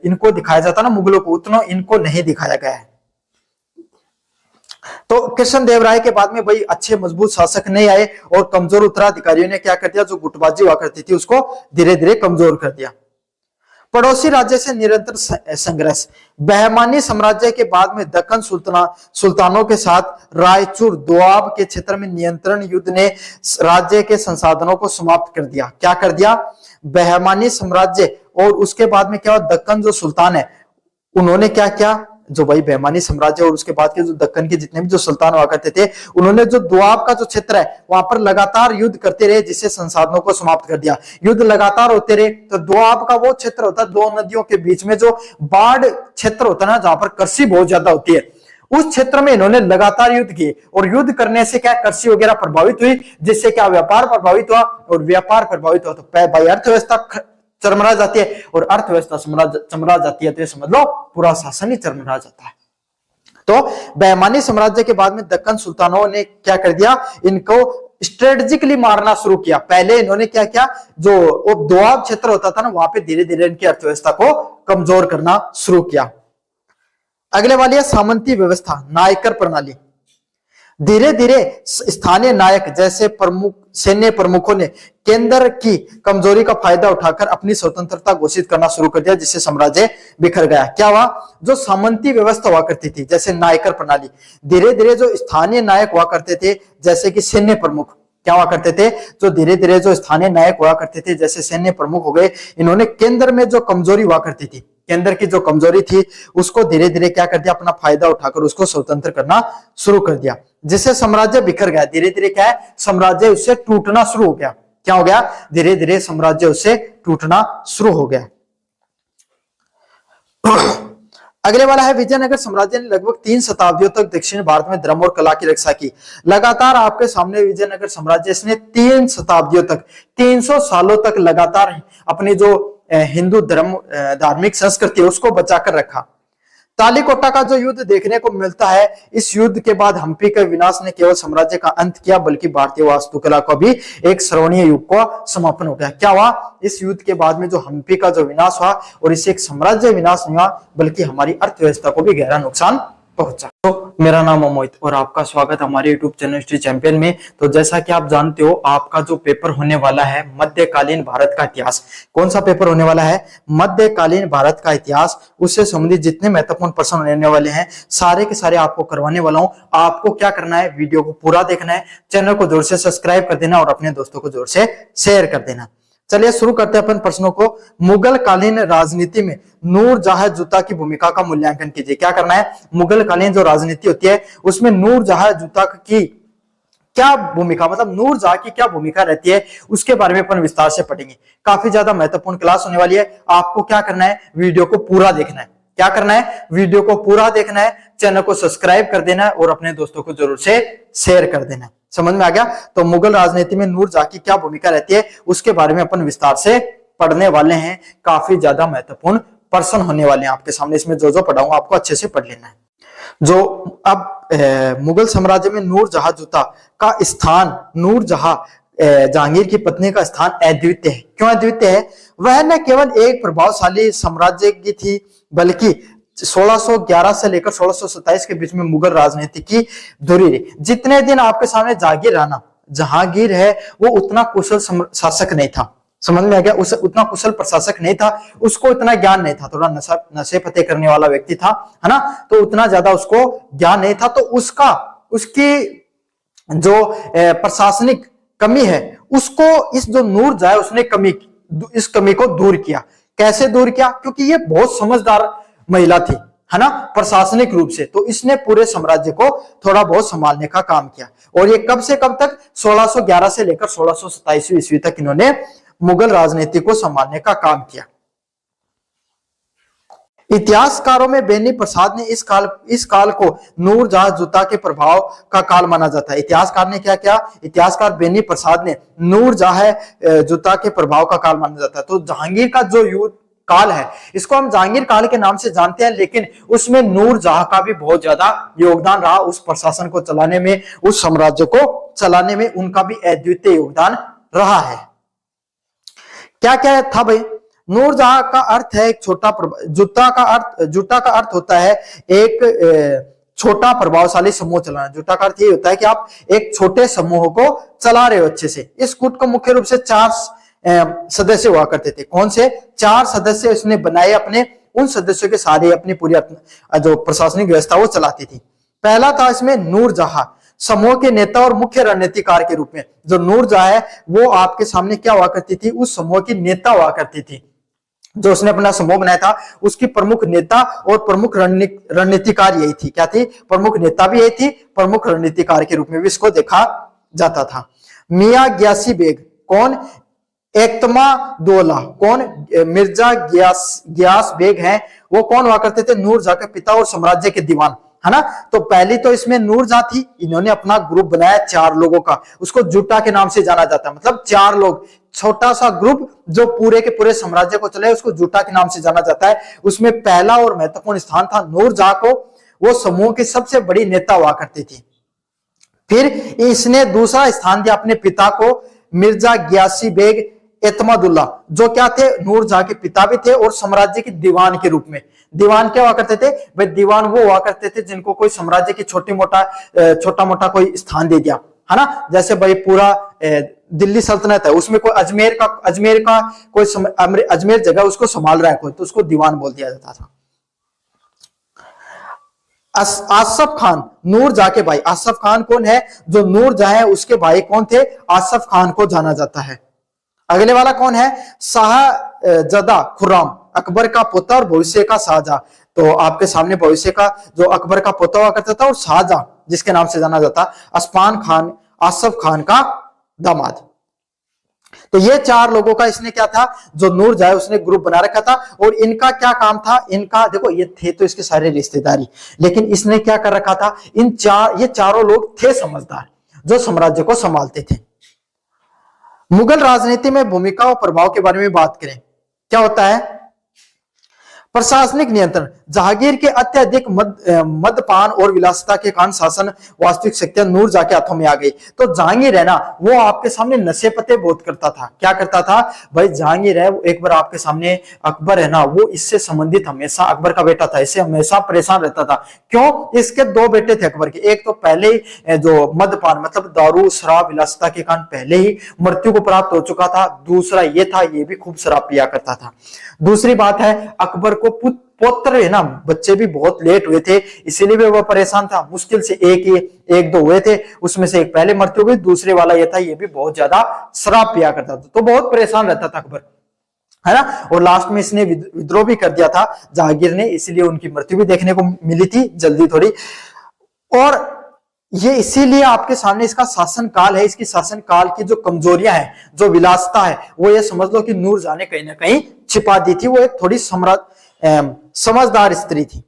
इनको दिखाया जाता ना मुगलों को, उतना इनको नहीं दिखाया गया है। तो कृष्णदेवराय के बाद में भाई अच्छे मजबूत शासक नहीं आए, और कमजोर उत्तराधिकारियों ने क्या कर दिया? जो गुटबाजी हुआ करती थी उसको धीरे धीरे कमजोर कर दिया। पड़ोसी राज्य से निरंतर संघर्ष। बहमानी साम्राज्य के बाद में दक्कन सुल्तानों के साथ रायचूर दोआब के क्षेत्र में नियंत्रण युद्ध ने राज्य के संसाधनों को समाप्त कर दिया। क्या कर दिया? बहमानी साम्राज्य, और उसके बाद में क्या हुआ? दक्कन जो सुल्तान है उन्होंने क्या किया? जो भाई बहमानी साम्राज्य और उसके बाद के जो दक्कन के जितने भी जो सुल्तान हुआ करते थे, उन्होंने जो दोआब का जो क्षेत्र है वहां पर लगातार युद्ध करते रहे, जिससे संसाधनों को समाप्त कर दिया। युद्ध लगातार होते रहे, तो दोआब का वो क्षेत्र होता है दो नदियों के बीच में जो बाढ़ क्षेत्र होता है ना, जहां पर कृषि बहुत ज्यादा होती है, उस क्षेत्र में इन्होंने लगातार युद्ध किए, और युद्ध करने से क्या कृषि वगैरह प्रभावित हुई, जिससे क्या व्यापार प्रभावित हुआ, और व्यापार प्रभावित हुआ तो भाई अर्थव्यवस्था चरमरा जाती है और अर्थव्यवस्था चरमरा जाती है, तो ये समझ लो पूरा शासन ही चरमरा जाता है। तो बहमानी साम्राज्य के बाद में दक्कन सुल्तानों ने क्या कर दिया, इनको स्ट्रेटेजिकली मारना शुरू किया। पहले इन्होंने क्या किया, जो दोआब क्षेत्र होता था ना, वहां पे धीरे धीरे इनकी अर्थव्यवस्था को कमजोर करना शुरू किया। अगले वाली है सामंती व्यवस्था, नायकर प्रणाली। धीरे धीरे स्थानीय नायक जैसे प्रमुख सैन्य प्रमुखों ने केंद्र की कमजोरी का फायदा उठाकर अपनी स्वतंत्रता घोषित करना शुरू कर दिया, जिससे साम्राज्य बिखर गया। क्या हुआ, जो सामंती व्यवस्था हुआ करती थी जैसे नायकर प्रणाली, धीरे धीरे जो स्थानीय नायक हुआ करते थे जैसे कि सैन्य प्रमुख क्या हुआ करते थे, जो धीरे धीरे जो स्थानीय नायक हुआ करते थे जैसे सैन्य प्रमुख हो गए, इन्होंने केंद्र में जो कमजोरी हुआ करती थी, केंद्र की जो कमजोरी थी उसको धीरे धीरे क्या कर दिया, अपना फायदा उठाकर उसको स्वतंत्र करना शुरू कर दिया, जिससे साम्राज्य बिखर गया। धीरे धीरे क्या है, साम्राज्य उससे टूटना शुरू हो गया। क्या हो गया, धीरे धीरे साम्राज्य उससे टूटना शुरू हो गया। अगले वाला है विजयनगर साम्राज्य ने लगभग 3 शताब्दियों तक दक्षिण भारत में धर्म और कला की रक्षा की। लगातार आपके सामने विजयनगर साम्राज्य इसने 3 शताब्दियों तक 300 सालों तक लगातार अपनी जो हिंदू धर्म धार्मिक संस्कृति है उसको बचाकर रखा। तालीकोटा का जो युद्ध देखने को मिलता है, इस युद्ध के बाद हम्पी के विनाश ने केवल साम्राज्य का अंत किया बल्कि भारतीय वास्तुकला को भी एक स्वर्णीय युग का समापन हो गया। क्या हुआ, इस युद्ध के बाद में जो हम्पी का जो विनाश हुआ, और इससे एक साम्राज्य विनाश नहीं हुआ बल्कि हमारी अर्थव्यवस्था को भी गहरा नुकसान पहुंचा। तो मेरा नाम अमोहित और आपका स्वागत हमारे यूट्यूब चैनल हिस्ट्री चैंपियन में। तो जैसा कि आप जानते हो, आपका जो पेपर होने वाला है मध्यकालीन भारत का इतिहास, कौन सा पेपर होने वाला है, मध्यकालीन भारत का इतिहास, उससे संबंधित जितने महत्वपूर्ण प्रश्न होने वाले हैं सारे के सारे आपको करवाने वाला हूं। आपको क्या करना है, वीडियो को पूरा देखना है, चैनल को जोर से सब्सक्राइब कर देना और अपने दोस्तों को जोर से शेयर कर देना। चलिए शुरू करते हैं अपन प्रश्नों को। मुगल कालीन राजनीति में नूरजहां जुत्ता की भूमिका का मूल्यांकन कीजिए। क्या करना है, मुगल कालीन जो राजनीति होती है उसमें नूरजहां जुत्ता की क्या भूमिका, मतलब नूरजहां की क्या भूमिका रहती है, उसके बारे में अपन विस्तार से पढ़ेंगे। काफी ज्यादा महत्वपूर्ण क्लास होने वाली है। आपको क्या करना है, वीडियो को पूरा देखना है। क्या करना है, वीडियो को पूरा देखना है, चैनल को सब्सक्राइब कर देना है और अपने दोस्तों को जरूर से शेयर कर देना है। समझ में आ गया। तो मुगल राजनीति में नूरजहां की क्या भूमिका रहती है उसके बारे में अपन विस्तार से पढ़ने वाले हैं। काफी ज्यादा महत्वपूर्ण प्रश्न होने वाले हैं आपके सामने। इसमें जो जो पढ़ाऊंगा आपको अच्छे से पढ़ लेना है। जो अब मुगल साम्राज्य में नूरजहां जुत्ता का स्थान, नूरजहां जहांगीर की पत्नी का स्थान अद्वितीय है। क्यों अद्वितीय है, वह न केवल एक प्रभावशाली साम्राज्य की थी बल्कि 1611 से लेकर 1627 के बीच में मुगल राजनीति की धुरी रही। जितने दिन आपके सामने जहांगीर है वो उतना कुशल शासक नहीं था। समझ में आ गया, उसे उतना कुशल प्रशासक नहीं था, उसको इतना ज्ञान नहीं था, थोड़ा नशे पते करने वाला व्यक्ति था, है ना, तो उतना ज्यादा उसको ज्ञान नहीं था। तो उसकी जो प्रशासनिक कमी है उसको इस जो नूरजहां है उसने इस कमी को दूर किया। कैसे दूर किया, क्योंकि ये बहुत समझदार महिला थी, है ना, प्रशासनिक रूप से, तो इसने पूरे साम्राज्य को थोड़ा बहुत संभालने का काम किया। और ये कब से कब तक, 1611 से लेकर 1627 ईस्वी तक इन्होंने मुगल राजनीति को संभालने का काम किया। इतिहासकारों में बेनी प्रसाद ने इस काल को नूरजहां जुत्ता के प्रभाव का काल माना जाता है। इतिहासकार ने क्या किया, इतिहासकार बेनी प्रसाद ने नूरजहां जुत्ता के प्रभाव का काल माना जाता है। तो जहांगीर का जो युद्ध काल है इसको हम जहांगीर काल के नाम से जानते हैं, लेकिन उसमें नूरजहां का भी बहुत ज्यादा योगदान रहा। उस प्रशासन को चलाने में, उस साम्राज्य को चलाने में उनका भी अद्वितीय योगदान रहा है। क्या क्या था भाई, नूरजहां का अर्थ है एक छोटा, जुत्ता का अर्थ होता है एक छोटा प्रभावशाली समूह चलाना। जुत्ता का अर्थ ये होता है कि आप एक छोटे समूह को चला रहे हो अच्छे से। इस गुट को मुख्य रूप से 4 सदस्य हुआ करते थे। कौन से 4 सदस्य इसने बनाए अपने, उन सदस्यों के सारे अपनी पूरी जो प्रशासनिक व्यवस्था वो चलाती थी। पहला था इसमें नूरजहां, समूह के नेता और मुख्य रणनीतिकार के रूप में। जो नूरजहां है वो आपके सामने क्या हुआ करती थी, उस समूह की नेता हुआ करती थी। जो उसने अपना समूह बनाया था उसकी प्रमुख नेता और प्रमुख रणनीतिकार यही थी। क्या थी, प्रमुख नेता भी यही थी, प्रमुख रणनीतिकार के रूप में भी इसको देखा जाता था। मियां गयासी बेग, कौन, एकतमादौला, कौन, मिर्जा गयास बेग हैं, वो कौन हुआ करते थे, नूरजहां के पिता और साम्राज्य के दीवान, है ना। तो पहली तो इसमें नूरजहां थी, इन्होंने अपना ग्रुप बनाया 4 लोगों का, उसको जुटा के नाम से जाना जाता है। मतलब 4 लोग, छोटा सा ग्रुप जो पूरे के पूरे साम्राज्य को चलाए उसको जुटा के नाम से जाना जाता है। उसमें पहला और महत्वपूर्ण स्थान था नूरजहां को, वो समूह की सबसे बड़ी नेता हुआ करती थी। फिर इसने दूसरा स्थान दिया अपने पिता को, मिर्जा गियासी बेग एतमादुल्ला, जो क्या थे, नूरजहां के पिता भी थे और साम्राज्य के दीवान के रूप में। दीवान क्या हुआ करते थे भाई? दीवान वो हुआ करते थे जिनको कोई साम्राज्य की छोटा मोटा कोई स्थान दे दिया, है ना। जैसे भाई पूरा दिल्ली सल्तनत है, उसमें कोई अजमेर का कोई अजमेर जगह उसको संभाल रहा है कोई, तो उसको दीवान बोल दिया जाता था। आसफ खान, नूरजहां के भाई। आसफ खान कौन है? जो नूरजहां है उसके भाई कौन थे? आसफ खान को जाना जाता है। अगले वाला कौन है? शाहजदा खुर्रम, अकबर का पोता और भविष्य का शाहजहां। तो आपके सामने भविष्य का जो अकबर का पोता हुआ करता था और शाहजहां जिसके नाम से जाना जाता, अस्मान खान, आसफ खान का दामाद। तो ये चार लोगों का इसने क्या था, जो नूरजहां उसने ग्रुप बना रखा था। और इनका क्या काम था? इनका देखो, ये थे तो इसके सारे रिश्तेदारी, लेकिन इसने क्या कर रखा था, ये चारों लोग थे समझदार जो साम्राज्य को संभालते थे। मुगल राजनीति में भूमिका और प्रभाव के बारे में बात करें, क्या होता है? प्रशासनिक नियंत्रण। जहांगीर के अत्यधिक मदपान और विलासिता के कारण शासन वास्तविक शक्तियां नूरजहां के हाथों में आ गई। तो जहांगीर है ना, वो आपके सामने नशे पते बहुत करता था। क्या करता था भाई? जहांगीर है, एक बार आपके सामने अकबर है ना, वो इससे संबंधित हमेशा, अकबर का बेटा था, इससे हमेशा परेशान रहता था। क्यों? इसके दो बेटे थे अकबर के। एक तो पहले ही जो मदपान मतलब दारू शराब विलासिता के कारण पहले ही मृत्यु को प्राप्त हो चुका था। दूसरा ये था, ये भी खूब शराब पिया करता था। दूसरी बात है, अकबर को पुत्र है ना, बच्चे भी बहुत लेट हुए थे, इसीलिए भी वह परेशान था। मुश्किल से एक दो हुए थे, उसमें से एक पहले मृत्यु हुई, दूसरे वाला ये था, ये भी बहुत ज्यादा शराब पिया करता था, तो बहुत परेशान रहता था अकबर, है ना। और लास्ट में इसने विद्रोह भी कर दिया था जहांगीर ने, इसलिए उनकी मृत्यु भी देखने को मिली थी जल्दी थोड़ी। और ये इसीलिए आपके सामने इसका शासनकाल है, इसकी शासनकाल की जो कमजोरियां हैं, जो विलासिता है, वो ये समझ लो कि नूरजहां ने कहीं ना कहीं छिपा दी थी। वो एक थोड़ी समझदार स्त्री थी।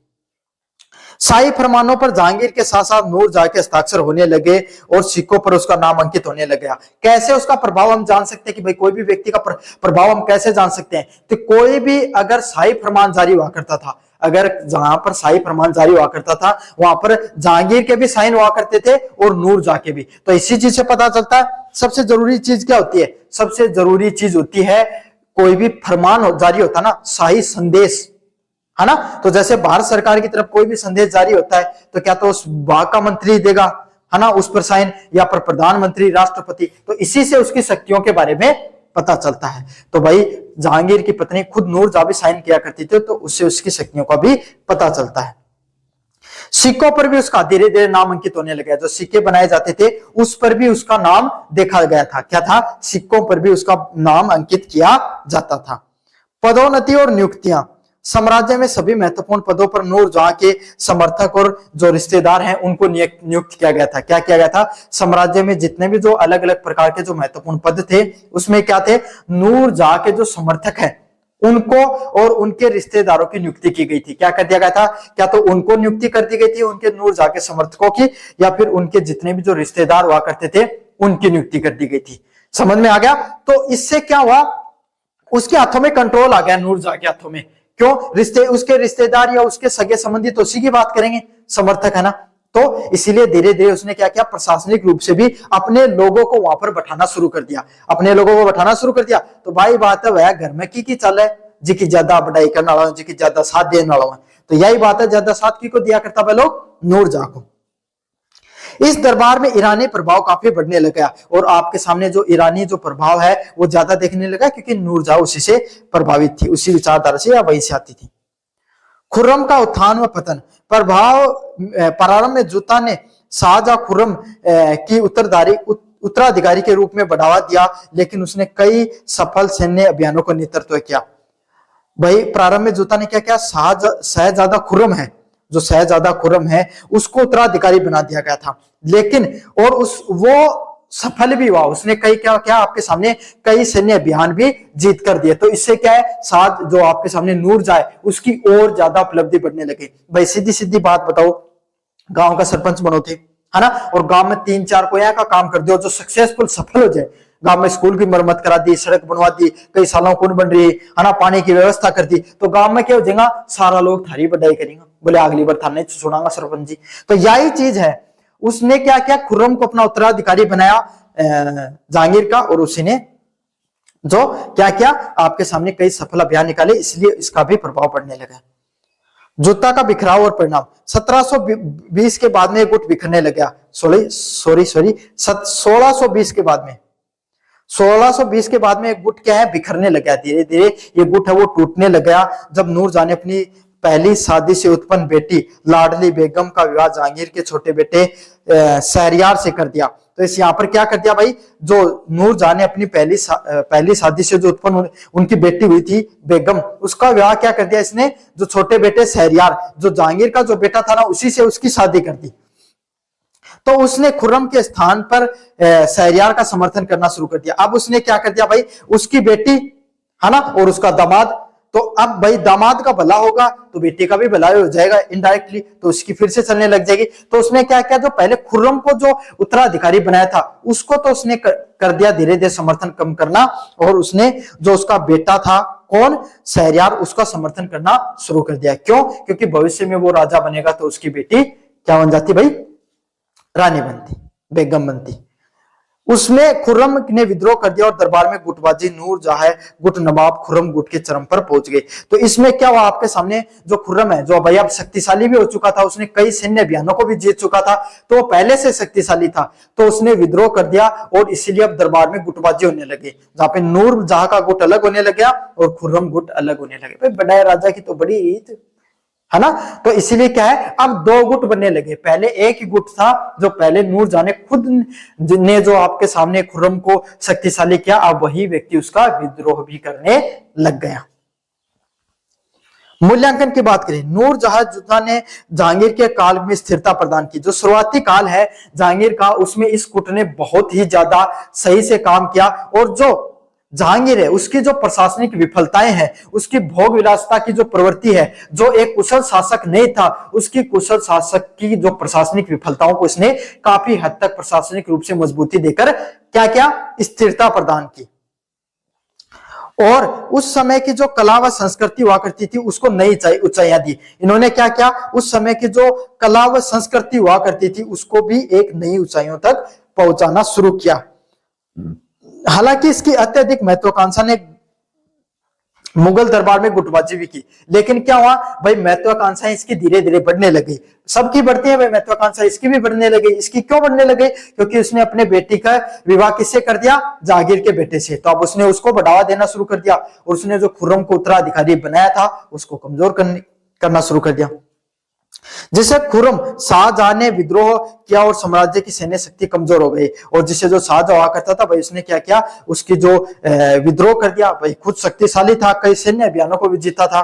शाही फरमानों पर जहांगीर के साथ साथ नूरजहां के हस्ताक्षर होने लगे और सिक्कों पर उसका नाम अंकित होने लगा। कैसे उसका प्रभाव हम जान सकते हैं कि भाई कोई भी व्यक्ति का प्रभाव हम कैसे जान सकते हैं? तो कोई भी अगर शाही फरमान जारी हुआ करता था, अगर जहां पर शाही फरमान जारी हुआ करता था वहां पर जहांगीर के भी साइन हुआ करते थे और नूरजहां के भी। तो इसी चीज से पता चलता है सबसे जरूरी चीज क्या होती है? सबसे जरूरी चीज होती है, कोई भी फरमान जारी होता ना, शाही संदेश, है ना। तो जैसे भारत सरकार की तरफ कोई भी संदेश जारी होता है तो क्या तो उस भाग का मंत्री देगा, है ना, उस पर साइन, या पर प्रधानमंत्री, राष्ट्रपति। तो इसी से उसकी शक्तियों के बारे में पता चलता है। तो भाई जहांगीर की पत्नी खुद नूरजहां भी साइन किया करती थी, तो उससे उसकी शक्तियों का भी पता चलता है। सिक्कों पर भी उसका धीरे धीरे नाम अंकित होने लगा। जो सिक्के बनाए जाते थे उस पर भी उसका नाम देखा गया था। क्या था? सिक्कों पर भी उसका नाम अंकित किया जाता था। पदोन्नति और नियुक्तियां। साम्राज्य में सभी महत्वपूर्ण पदों पर नूरजहां के समर्थक और जो रिश्तेदार हैं उनको नियुक्त किया गया था। क्या किया गया था? साम्राज्य में जितने भी जो अलग अलग प्रकार के जो महत्वपूर्ण पद थे उसमें क्या थे? नूरजहां के जो समर्थक हैं उनको और उनके रिश्तेदारों की नियुक्ति की गई थी। क्या कर दिया गया था? क्या तो उनको नियुक्ति कर दी गई थी उनके नूरजहां के समर्थकों की, या फिर उनके जितने भी जो रिश्तेदार हुआ करते थे उनकी नियुक्ति कर दी गई थी। समझ में आ गया? तो इससे क्या हुआ? उसके हाथों में कंट्रोल आ गया, नूरजहां के हाथों में। क्यों? उसके रिश्तेदार या उसके सगे संबंधी तो उसी की बात करेंगे, समर्थक, है ना। तो इसीलिए धीरे धीरे उसने क्या किया? प्रशासनिक रूप से भी अपने लोगों को वहां पर बैठाना शुरू कर दिया, अपने लोगों को बैठाना शुरू कर दिया। तो भाई बात है, वह घर में की चल है जी की ज्यादा बढ़ाई करने वाला, जी की ज्यादा साथ देने वाला। तो यही बात है, ज्यादा साथ की को दिया करता वह लोग? नूरजहां को। इस दरबार में ईरानी प्रभाव काफी बढ़ने लगा और आपके सामने जो ईरानी जो प्रभाव है वो ज्यादा देखने लगा, क्योंकि नूरजहां उसी से प्रभावित थी, उसी विचारधारा से या वहीं से आती थी। खुर्रम का उत्थान व पतन। प्रारंभ में जुत्ता ने शाहजहां खुर्रम की उत्तराधिकारी के रूप में बढ़ावा दिया, लेकिन उसने कई सफल सैन्य अभियानों को नेतृत्व किया। भाई प्रारंभ में जुत्ता ने क्या किया? शहजादा खुर्रम है, जो शहजादा खुर्रम है उसको उत्तराधिकारी बना दिया गया था, लेकिन और वो सफल भी हुआ। उसने कई क्या आपके सामने कई सैन्य अभियान भी जीत कर दिए। तो इससे क्या है? साथ जो आपके सामने नूरजहां उसकी और ज्यादा उपलब्धि बढ़ने लगी। भाई सीधी सीधी बात बताओ, गांव का सरपंच बनो थे, है ना, और गांव में 3-4 कोई का काम कर दो जो सक्सेसफुल सफल हो जाए, गांव में स्कूल की मरम्मत करा दी, सड़क बनवा दी, कई सालों कौन बन रही है ना, पानी की व्यवस्था कर दी, तो गांव में क्या हो जाएगा, सारा लोग थारी बधाई करेंगे, बोले अगली बार थाने सुनागा सरपंच जी। तो यही चीज है, उसने क्या किया, खुर्रम को अपना उत्तराधिकारी बनाया जहांगीर का, और उसी ने जो क्या किया, आपके सामने कई सफल अभियान निकाले, इसलिए इसका भी प्रभाव पड़ने लगा। जूता का बिखराव और परिणाम, 1720 के बाद में गुट बिखरने लगा, 1620 के बाद में, 1620 के बाद में गुट क्या है, बिखरने लगा, धीरे धीरे ये गुट है वो टूटने लगा, जब नूरजहां ने अपनी पहली शादी से उत्पन्न बेटी लाडली बेगम का विवाह जहांगीर के छोटे बेटे शहरयार से कर दिया। तो इस यहाँ पर क्या कर दिया भाई, जो नूरजहां ने अपनी पहली शादी से जो उत्पन्न उनकी बेटी हुई थी बेगम, उसका विवाह क्या कर दिया इसने, जो छोटे बेटे शहरयार, जो जहांगीर का जो बेटा था ना, उसी से उसकी शादी कर दी। तो उसने खुर्रम के स्थान पर शहरयार का समर्थन करना शुरू कर दिया। अब उसने क्या कर दिया भाई, उसकी बेटी है ना और उसका दामाद, तो अब भाई दामाद का भला होगा तो बेटी का भी भला हो जाएगा इनडायरेक्टली, तो उसकी फिर से चलने लग जाएगी। तो उसने क्या किया, जो पहले खुर्रम को जो उत्तराधिकारी बनाया था उसको तो उसने कर दिया धीरे धीरे समर्थन कम करना, और उसने जो उसका बेटा था कौन, शहरयार, उसका समर्थन करना शुरू कर दिया। क्यों, क्योंकि भविष्य में वो राजा बनेगा तो उसकी बेटी क्या बन जाती भाई, रानी बनती, बेगम बनती। उसमें खुर्रम ने विद्रोह कर दिया और दरबार में गुटबाजी, नूरजहां गुट नवाब खुर्रम गुट के चरम पर पहुंच गए। तो इसमें क्या हुआ, आपके सामने जो खुर्रम है, जो भाई अब शक्तिशाली भी हो चुका था, उसने कई सैन्य अभियानों को भी जीत चुका था, तो वो पहले से शक्तिशाली था, तो उसने विद्रोह कर दिया, और इसीलिए अब दरबार में गुटबाजी होने लगी, जहां पे नूरजहां का गुट अलग होने लग गया और खुर्रम गुट अलग होने लगे। भाई बड़े राजा की तो बड़ी रीत है ना। तो इसीलिए क्या है, अब दो गुट बनने लगे, पहले एक ही गुट था, जो पहले नूरजहां ने खुद ने जो आपके सामने खुर्रम को शक्तिशाली किया, अब वही व्यक्ति उसका विद्रोह भी करने लग गया। मूल्यांकन की बात करें, नूरजहां ने जहांगीर के काल में स्थिरता प्रदान की। जो शुरुआती काल है जहांगीर का, उसमें इस गुट ने बहुत ही ज्यादा सही से काम किया, और जो जहांगीर है उसकी जो प्रशासनिक विफलताएं हैं, उसकी भोग विलासता की जो प्रवृत्ति है, जो एक कुशल शासक नहीं था, उसकी कुशल शासक की जो प्रशासनिक विफलताओं को इसने काफी हद तक प्रशासनिक रूप से मजबूती देकर क्या क्या स्थिरता प्रदान की। और उस समय की जो कला व संस्कृति हुआ करती थी उसको नई ऊंचाइयां दी। इन्होंने क्या किया, उस समय की जो कला व संस्कृति हुआ करती थी उसको भी एक नई ऊंचाइयों तक पहुंचाना शुरू किया। हालांकि इसकी अत्यधिक महत्वाकांक्षा ने मुगल दरबार में गुटबाजी भी की, लेकिन क्या हुआ भाई, महत्वाकांक्षाएं इसकी धीरे धीरे बढ़ने लगी, सबकी बढ़ती है भाई महत्वाकांक्षा, इसकी भी बढ़ने लगी। इसकी क्यों बढ़ने लगी, क्योंकि उसने अपने बेटी का विवाह किससे कर दिया, जहांगीर के बेटे से, तो अब उसने उसको बढ़ावा देना शुरू कर दिया, और उसने जो खुर्रम को उत्तराधिकारी बनाया था उसको कमजोर करना शुरू कर दिया। जिसे खुर्रम शाहजहां ने विद्रोह किया और साम्राज्य की सैन्य शक्ति कमजोर हो गई, और जिसे जो शाहजहां हुआ करता था भाई, उसने क्या किया, उसकी जो विद्रोह कर दिया भाई, खुद शक्तिशाली था, कई सैन्य अभियानों को भी जीता था,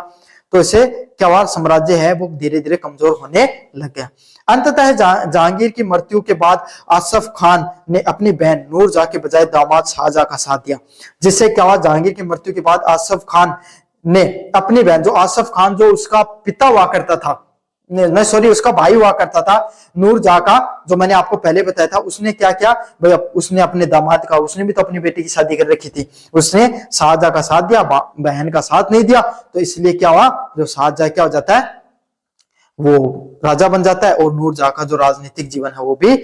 तो इसे क्या हुआ, साम्राज्य है वो धीरे धीरे कमजोर होने लग गया। अंततः जहांगीर की मृत्यु के बाद आसफ खान ने अपनी बहन नूरजहां के बजाय दामाद शाहजहां का साथ दिया, जिससे क्या हुआ, जहांगीर की मृत्यु के बाद आसफ खान ने अपनी बहन, जो आसफ खान जो उसका पिता हुआ करता था, नहीं सॉरी उसका भाई हुआ करता था नूरजहां का, जो मैंने आपको पहले बताया था, उसने क्या किया भाई, उसने अपने दामाद का, उसने भी तो अपनी बेटी की शादी कर रखी थी, उसने शाहजहां का साथ दिया, बहन का साथ नहीं दिया, तो इसलिए क्या हुआ, जो शाहजहां क्या हो जाता है, वो राजा बन जाता है, और नूरजहां का जो राजनीतिक जीवन है वो भी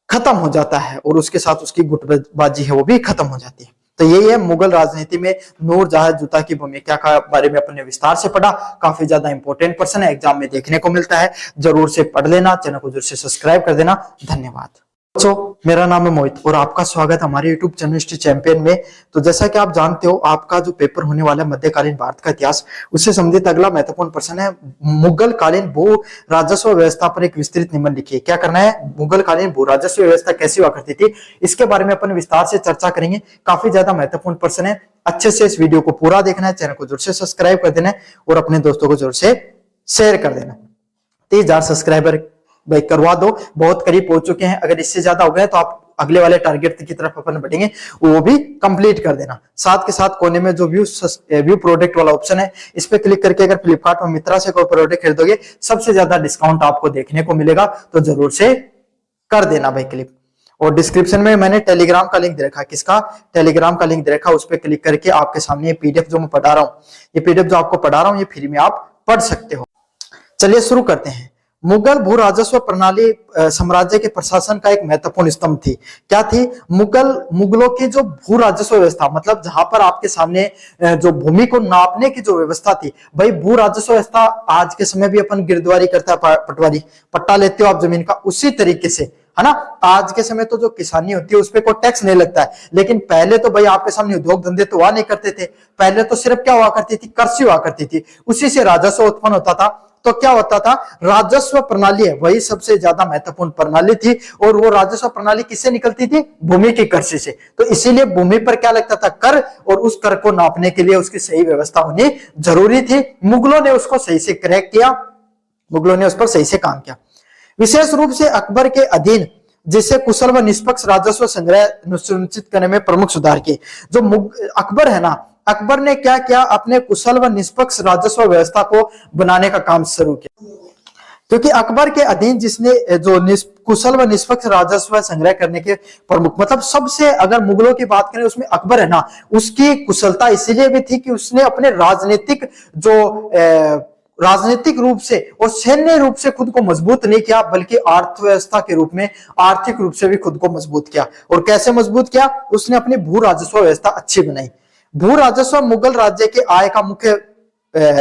खत्म हो जाता है, और उसके साथ उसकी गुटबाजी है वो भी खत्म हो जाती है। तो यही है मुगल राजनीति में नूरजहां जूता की भूमिका का बारे में अपने विस्तार से पढ़ा। काफी ज्यादा इंपॉर्टेंट प्रश्न है, एग्जाम में देखने को मिलता है, जरूर से पढ़ लेना, चैनल को जरूर से सब्सक्राइब कर देना। धन्यवाद। मेरा नाम है मोहित और आपका स्वागत है हमारे YouTube चैनल हिस्ट्री चैंपियन में। तो जैसा कि आप जानते हो, आपका जो पेपर होने वाला है मध्यकालीन भारत का इतिहास, उससे संबंधित अगला महत्वपूर्ण प्रश्न है मुगल कालीन भू राजस्व व्यवस्था पर एक विस्तृत निबंध लिखिए। क्या करना है, मुगल कालीन भू राजस्व व्यवस्था कैसी हुआ करती थी, इसके बारे में अपन विस्तार से चर्चा करेंगे। काफी ज्यादा महत्वपूर्ण प्रश्न है, अच्छे से इस वीडियो को पूरा देखना है, चैनल को जरूर से सब्सक्राइब कर देना है और अपने दोस्तों को जरूर से शेयर कर देना। 30,000 सब्सक्राइबर भाई करवा दो, बहुत करीब पहुंच चुके हैं। अगर इससे ज्यादा हो गए तो आप अगले वाले टारगेट की तरफ अपन बढ़ेंगे, वो भी कंप्लीट कर देना। साथ के साथ कोने में जो व्यू प्रोडक्ट वाला ऑप्शन है, इस पे क्लिक करके अगर फ्लिपकार्ट और मित्रा से कोई प्रोडक्ट खरीदोगे, सबसे ज्यादा डिस्काउंट आपको देखने को मिलेगा, तो जरूर से कर देना भाई क्लिक। और डिस्क्रिप्शन में मैंने टेलीग्राम का लिंक दे रखा है। किसका? टेलीग्राम का लिंक दे रखा है। उस पर क्लिक करके आपके सामने ये पीडीएफ जो मैं पढ़ा रहा हूँ, ये पीडीएफ जो आपको पढ़ा रहा हूँ, ये फ्री में आप पढ़ सकते हो। चलिए शुरू करते हैं। मुगल भू राजस्व प्रणाली साम्राज्य के प्रशासन का एक महत्वपूर्ण स्तंभ थी। क्या थी? मुगलों की जो भू राजस्व व्यवस्था, मतलब जहां पर आपके सामने जो भूमि को नापने की जो व्यवस्था थी, भाई भू राजस्व व्यवस्था आज के समय भी अपन गिरदवारी करता है, पटवारी पट्टा लेते हो आप जमीन का, उसी तरीके से है ना। आज के समय तो जो किसानी होती है उस पर कोई टैक्स नहीं लगता है, लेकिन पहले तो भाई आपके सामने उद्योग धंधे तो हुआ नहीं करते थे। पहले तो सिर्फ क्या हुआ करती थी? कृषि हुआ करती थी, उसी से राजस्व उत्पन्न होता था। तो क्या होता था? राजस्व प्रणाली है वही सबसे ज्यादा महत्वपूर्ण प्रणाली थी, और वो राजस्व प्रणाली किससे निकलती थी? भूमि की कृषि से। तो इसीलिए भूमि पर क्या लगता था? कर, और उस कर को नापने के लिए उसकी सही व्यवस्था होनी जरूरी थी। मुगलों ने उसको सही से क्रैक किया, मुगलों ने उस पर सही से काम किया। विशेष रूप से अकबर के अधीन जिसे कुशल व निष्पक्ष राजस्व संग्रह सुनिश्चित करने में प्रमुख सुधार किए। जो अकबर है ना, अकबर ने क्या किया? अपने कुशल व निष्पक्ष राजस्व व्यवस्था को बनाने का काम शुरू किया, क्योंकि अकबर के अधीन जिसने जो कुशल व निष्पक्ष राजस्व संग्रह करने के प्रमुख, मतलब सबसे अगर मुगलों की बात करें उसमें अकबर है ना, उसकी कुशलता इसीलिए भी थी कि उसने अपने राजनीतिक रूप से और सैन्य रूप से खुद को मजबूत नहीं किया, बल्कि अर्थव्यवस्था के रूप में आर्थिक रूप से भी खुद को मजबूत किया। और कैसे मजबूत किया? उसने अपनी भू राजस्व व्यवस्था अच्छी बनाई। भू राजस्व मुगल राज्य के आय का मुख्य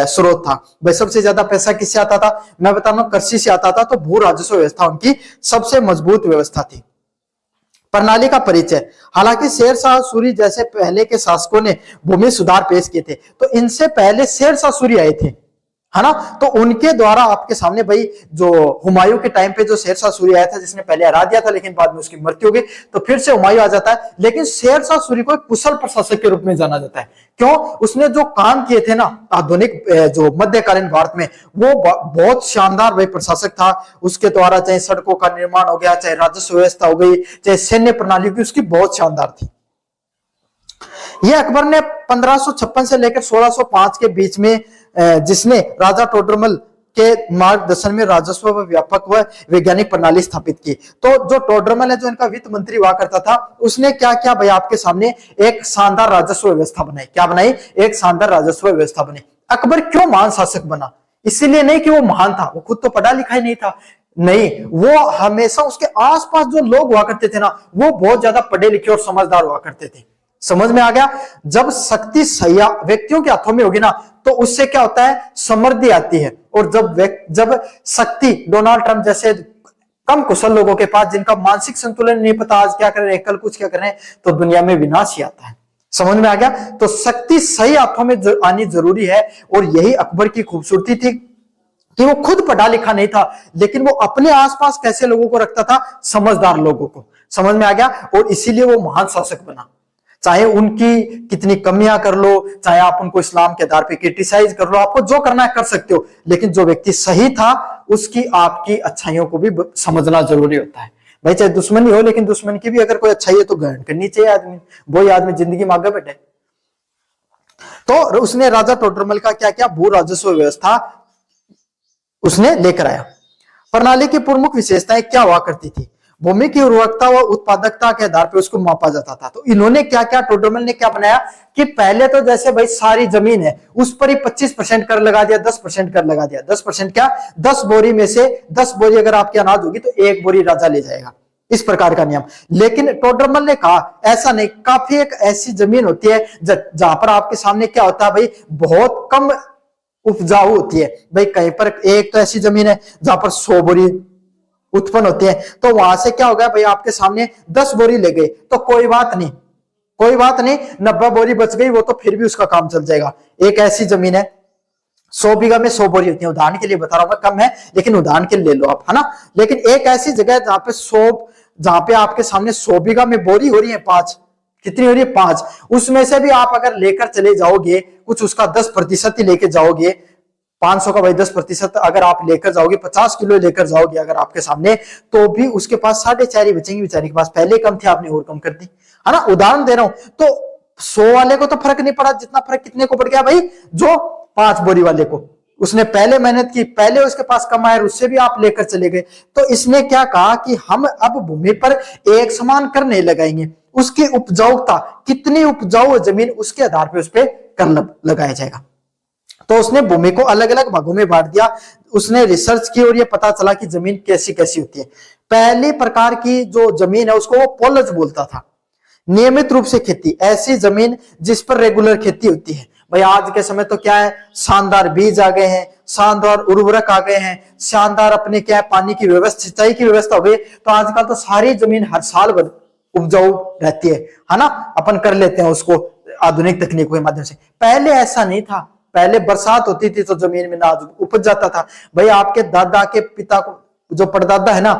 स्रोत था। भाई सबसे ज्यादा पैसा किससे आता था? मैं बता रहा हूं, कृषि से आता था। तो भू राजस्व व्यवस्था उनकी सबसे मजबूत व्यवस्था थी। प्रणाली का परिचय। हालांकि शेरशाह सूरी जैसे पहले के शासकों ने भूमि सुधार पेश किए थे, तो इनसे पहले शेरशाह सूरी आए थे, है ना। तो उनके द्वारा आपके सामने भाई जो हुमायूं के टाइम पे जो शेरशाह सूरी आया था, जिसने पहले हरा दिया था लेकिन बाद में उसकी मृत्यु हो गई, तो फिर से हुमायूं आ जाता है। लेकिन शेरशाह सूरी को एक कुशल प्रशासक के रूप में जाना जाता है। क्यों? उसने जो काम किए थे ना आधुनिक जो मध्यकालीन भारत में, वो बहुत शानदार भाई प्रशासक था। उसके द्वारा चाहे सड़कों का निर्माण हो गया, चाहे राजस्व व्यवस्था हो गई, चाहे सैन्य प्रणाली की, उसकी बहुत शानदार थी। यह अकबर ने 1556 से लेकर 1605 के बीच में जिसने राजा टोडरमल के मार्गदर्शन में राजस्व व व्यापक व वैज्ञानिक प्रणाली स्थापित की। तो जो टोडरमल है, जो इनका वित्त मंत्री हुआ करता था, उसने क्या किया भाई? आपके सामने एक शानदार राजस्व व्यवस्था बनाई। क्या बनाई? एक शानदार राजस्व व्यवस्था बनाई। अकबर क्यों महान शासक बना? इसीलिए नहीं कि वो महान था, वो खुद तो पढ़ा लिखा ही नहीं था, नहीं, वो हमेशा उसके आसपास जो लोग हुआ करते थे ना, वो बहुत ज्यादा पढ़े लिखे और समझदार हुआ करते थे। समझ में आ गया? जब शक्ति सही व्यक्तियों के हाथों में होगी ना, तो उससे क्या होता है? समृद्धि आती है। और जब शक्ति डोनाल्ड ट्रंप जैसे कम कुशल लोगों के पास, जिनका मानसिक संतुलन नहीं पता आज क्या कर रहे हैं, कल कुछ क्या कर रहे हैं, तो दुनिया में विनाश ही आता है। समझ में आ गया? तो शक्ति सही हाथों में आनी जरूरी है। और यही अकबर की खूबसूरती थी कि वो खुद पढ़ा लिखा नहीं था, लेकिन वो अपने आसपास कैसे लोगों को रखता था? समझदार लोगों को। समझ में आ गया? और इसीलिए वो महान शासक बना। चाहे उनकी कितनी कमियां कर लो, चाहे आप उनको इस्लाम के आधार पे क्रिटिसाइज कर लो, आपको जो करना है कर सकते हो, लेकिन जो व्यक्ति सही था उसकी आपकी अच्छाइयों को भी समझना जरूरी होता है। भाई चाहे दुश्मनी हो, लेकिन दुश्मन की भी अगर कोई अच्छाई है तो ग्रहण करनी चाहिए आदमी, वही आदमी जिंदगी में आगे बढ़े। तो उसने राजा टोडरमल का क्या किया? भू राजस्व व्यवस्था उसने लेकर आया। प्रणाली की प्रमुख विशेषताएं क्या हुआ करती थी? भूमि की उर्वरकता व उत्पादकता के आधार पर उसको मापा जाता था। तो इन्होंने क्या क्या, टोडरमल ने क्या बनाया कि पहले तो जैसे भाई सारी जमीन है उस पर ही 25% कर लगा दिया, 10% कर लगा दिया। 10% क्या? 10 बोरी में से 10 बोरी अगर आपकी अनाज होगी तो 1 बोरी राजा ले जाएगा, इस प्रकार का नियम। लेकिन टोडरमल ने कहा ऐसा नहीं, काफी एक ऐसी जमीन होती है जहां पर आपके सामने क्या होता है भाई, बहुत कम उपजाऊ होती है। भाई कहीं पर एक तो ऐसी जमीन है जहां पर 100 बोरी उत्पन्न होती है, तो वहां से क्या हो गया भाई, आपके सामने 10 बोरी ले गए तो कोई बात नहीं, कोई बात नहीं, 90 बोरी बच गई, वो तो फिर भी उसका काम चल जाएगा। एक ऐसी जमीन है 100 बीघा में 100 बोरी होती है, उदाहरण के लिए बता रहा हूं मैं, कम है लेकिन उदाहरण के लिए ले लो आप, है ना। लेकिन एक ऐसी जगह है जहां पे आपके सामने 100 बीघा में बोरी हो रही है 5, कितनी हो रही है 5, उसमें से भी आप अगर लेकर चले जाओगे कुछ, उसका 10% ही लेके जाओगे, 500 का भाई 10% अगर आप लेकर जाओगे, 50 किलो लेकर जाओगे अगर आपके सामने, तो भी उसके पास 4.5 ही बचेंगे बेचारे के पास, पहले कम थे आपने और कम कर दी, है ना। उदाहरण दे रहा हूं। तो 100 वाले को तो फर्क नहीं पड़ा, जितना फर्क कितने को पड़ गया भाई, जो 5 बोरी वाले को, उसने पहले मेहनत की, पहले उसके पास कम आया, उससे भी आप लेकर चले गए। तो इसने क्या कहा कि हम अब भूमि पर एक समान कर नहीं लगाएंगे, उसकी उपजाऊता, कितनी उपजाऊ जमीन, उसके आधार पर उस पर कर लगाया जाएगा। तो उसने भूमि को अलग अलग भागों में बांट दिया। उसने रिसर्च की और ये पता चला कि जमीन कैसी कैसी होती है। पहली प्रकार की जो जमीन है उसको वो पोलज बोलता था। नियमित रूप से खेती, ऐसी जमीन जिस पर रेगुलर खेती होती है। भाई आज के समय तो क्या है, शानदार बीज आ गए हैं, शानदार उर्वरक आ गए हैं, शानदार अपने क्या है पानी की व्यवस्था, सिंचाई की व्यवस्था हो गई। तो आजकल तो सारी जमीन हर साल भर उपजाऊ रहती है ना, अपन कर लेते हैं उसको आधुनिक तकनीकों के माध्यम से। पहले ऐसा नहीं था, पहले बरसात होती थी तो जमीन में अनाज उपज जाता था। भाई आपके दादा के पिता को, जो परदादा है ना,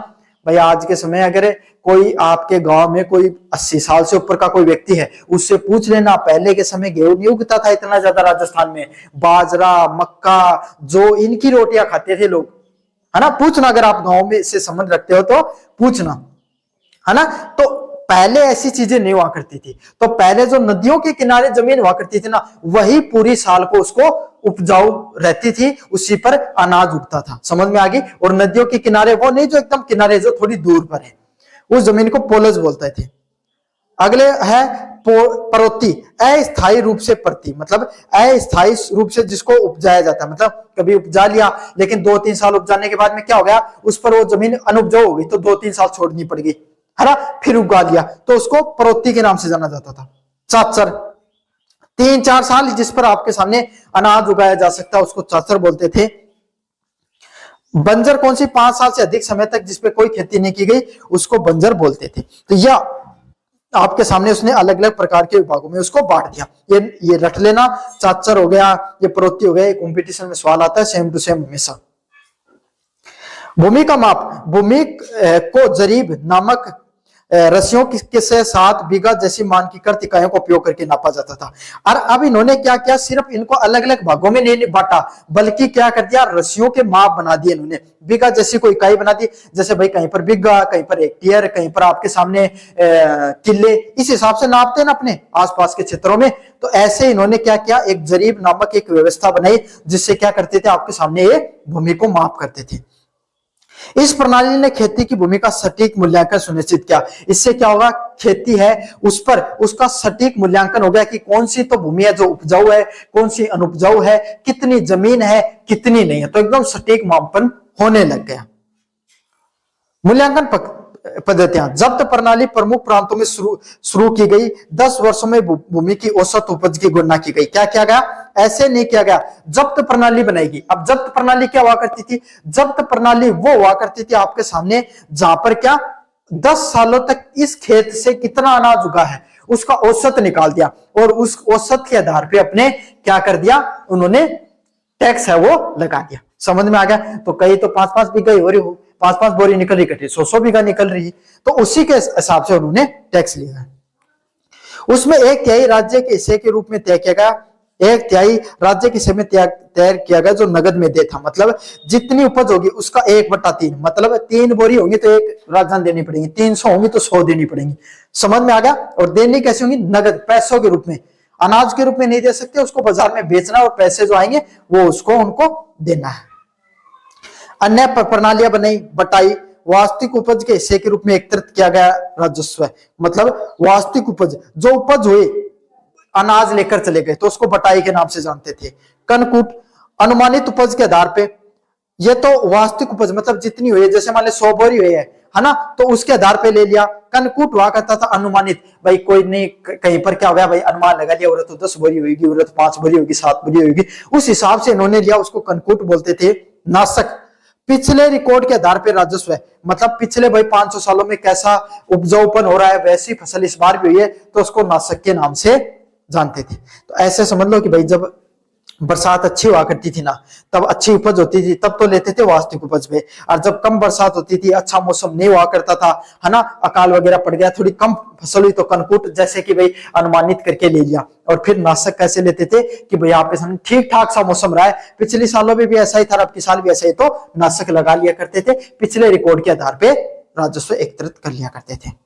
भाई आज के समय अगर कोई आपके गांव में कोई 80 साल से ऊपर का कोई व्यक्ति है, उससे पूछ लेना, पहले के समय गेहूं नहीं उगता था इतना ज्यादा राजस्थान में, बाजरा, मक्का, जो इनकी रोटियां खाते थे लोग, है ना। पूछना, अगर आप गांव में से संबंध रखते हो तो पूछना, है ना। तो पहले ऐसी चीजें नहीं हुआ करती थी। तो पहले जो नदियों के किनारे जमीन हुआ करती थी ना, वही पूरी साल को उसको उपजाऊ रहती थी, उसी पर अनाज उगता था। समझ में आ गई। और नदियों के किनारे वो नहीं जो एकदम किनारे, जो थोड़ी दूर पर है, उस जमीन को पोलज बोलते थे। अगले है परोती, अस्थायी रूप से परती, मतलब अस्थायी रूप से जिसको उपजाया जाता है, मतलब कभी उपजा लिया लेकिन 2-3 साल उपजाने के बाद में क्या हो गया, उस पर वो जमीन अनुपजाऊ हो गई, तो 2-3 साल छोड़नी पड़ गई, है ना, फिर उगा लिया, तो उसको परोती के नाम से जाना जाता था। चाचर, 3-4 साल जिस पर आपके सामने अनाज उगाया जा सकता है, उसको चाचर बोलते थे। बंजर कौन सी, 5 साल से अधिक समय तक जिसपे कोई खेती नहीं की गई, उसको बंजर बोलते थे। तो यह आपके सामने उसने अलग अलग प्रकार के विभागों में उसको बांट दिया। ये रट लेना, चाचर हो गया, ये परोती हो गया, कंपटीशन में सवाल आता है सेम टू सेम हमेशा। भूमि का माप, भूमि को जरीब नामक रस्सियों के साथ बीघा जैसी मानकीकृत इकाइयों का उपयोग करके नापा जाता था। और अब इन्होंने क्या किया, सिर्फ इनको अलग अलग भागों में नहीं बांटा, बल्कि क्या कर दिया, रस्सियों के माप बना दिए इन्होंने, बीघा जैसी कोई इकाई बना दी। जैसे भाई कहीं पर बीघा, कहीं पर हेक्टेयर, कहीं पर आपके सामने किले, इस हिसाब से नापते हैं ना अपने आसपास के क्षेत्रों में। तो ऐसे इन्होंने क्या किया, एक जरीब नामक एक व्यवस्था बनाई, जिससे क्या करते थे, आपके सामने ये भूमि को माप करते थे। इस प्रणाली ने खेती की भूमि का सटीक मूल्यांकन सुनिश्चित किया। इससे क्या होगा, खेती है उस पर उसका सटीक मूल्यांकन हो गया कि कौन सी तो भूमि है जो उपजाऊ है, कौन सी अनुपजाऊ है, कितनी जमीन है, कितनी नहीं है, तो एकदम सटीक मापन होने लग गया। मूल्यांकन पद्धतियां, जब्त प्रणाली प्रमुख प्रांतों में शुरू की गई। 10 वर्षों में भूमि की औसत उपज की गणना की गई। क्या किया गया, ऐसे नहीं किया गया, जब्त प्रणाली बनाएगी। अब जब्त प्रणाली क्या हुआ करती थी, जब्त प्रणाली वो हुआ करती थी आपके सामने जहां पर क्या 10 सालों तक इस खेत से कितना अनाज उगा है उसका औसत निकाल दिया, और उस औसत के आधार पे अपने क्या कर दिया, उन्होंने टैक्स है वो लगा दिया। समझ में आ गया। तो कई तो 5-5 बीघा हो रही हो, 5-5 बोरी निकल रही, कटी 100-100 बीघा निकल रही, तो उसी के हिसाब से उन्होंने टैक्स लिया। उसमें 1/3 राज्य के हिस्से के रूप में तय किया गया, 1/3 राज्य के हिस्से में तय किया गया जो नगद में दे था। मतलब जितनी उपज होगी उसका 1/3, मतलब 3 बोरी होंगी तो 1 राजधानी देनी पड़ेगी, 300 होंगी तो 100 देनी पड़ेगी। समझ में आ गया। और देनी कैसे होंगी, नगद, पैसों के रूप में, अनाज के रूप में नहीं दे सकते, उसको बाजार में बेचना और पैसे जो आएंगे वो उसको उनको देना है। अन्य प्रणालियां बनाई, बटाई, वास्तविक उपज के हिस्से के रूप में एकत्रित किया गया राजस्व, मतलब वास्तविक उपज, जो उपज हुई अनाज लेकर चले गए तो उसको बटाई के नाम से जानते थे। कनकूट, अनुमानित उपज के आधार पे, ये तो वास्तविक उपज मतलब जितनी हुई है, जैसे मान लो 100 बोरी हुई है ना, तो उसके आधार पे ले लिया। कनकूट हुआ करता था अनुमानित, भाई कोई नहीं, कहीं पर क्या हो गया भाई अनुमान लगा लिया, औरत तो 10 बोरी होगी, औरत 5 बोरी होगी, 7 बोरी होगी, उस हिसाब से इन्होंने लिया, उसको कनकूट बोलते थे। नाशक, पिछले रिकॉर्ड के आधार पर राजस्व है, मतलब पिछले भाई 500 सालों में कैसा उपजाऊपन हो रहा है, वैसी फसल इस बार भी हुई है, तो उसको नाशक के नाम से जानते थे। तो ऐसे समझ लो कि भाई जब बरसात अच्छी हुआ करती थी ना, तब अच्छी उपज होती थी, तब तो लेते थे वास्तविक उपज पे। और जब कम बरसात होती थी, अच्छा मौसम नहीं हुआ करता था, है ना, अकाल वगैरह पड़ गया, थोड़ी कम फसल हुई, तो कनकूट जैसे कि भाई अनुमानित करके ले लिया। और फिर नाशक कैसे लेते थे कि भाई आपके सामने ठीक ठाक सा मौसम रहा है, पिछले सालों में भी ऐसा ही था, अब की साल भी ऐसा ही, तो नाशक लगा लिया करते थे, पिछले रिकॉर्ड के आधार पर राजस्व एकत्रित कर लिया करते थे।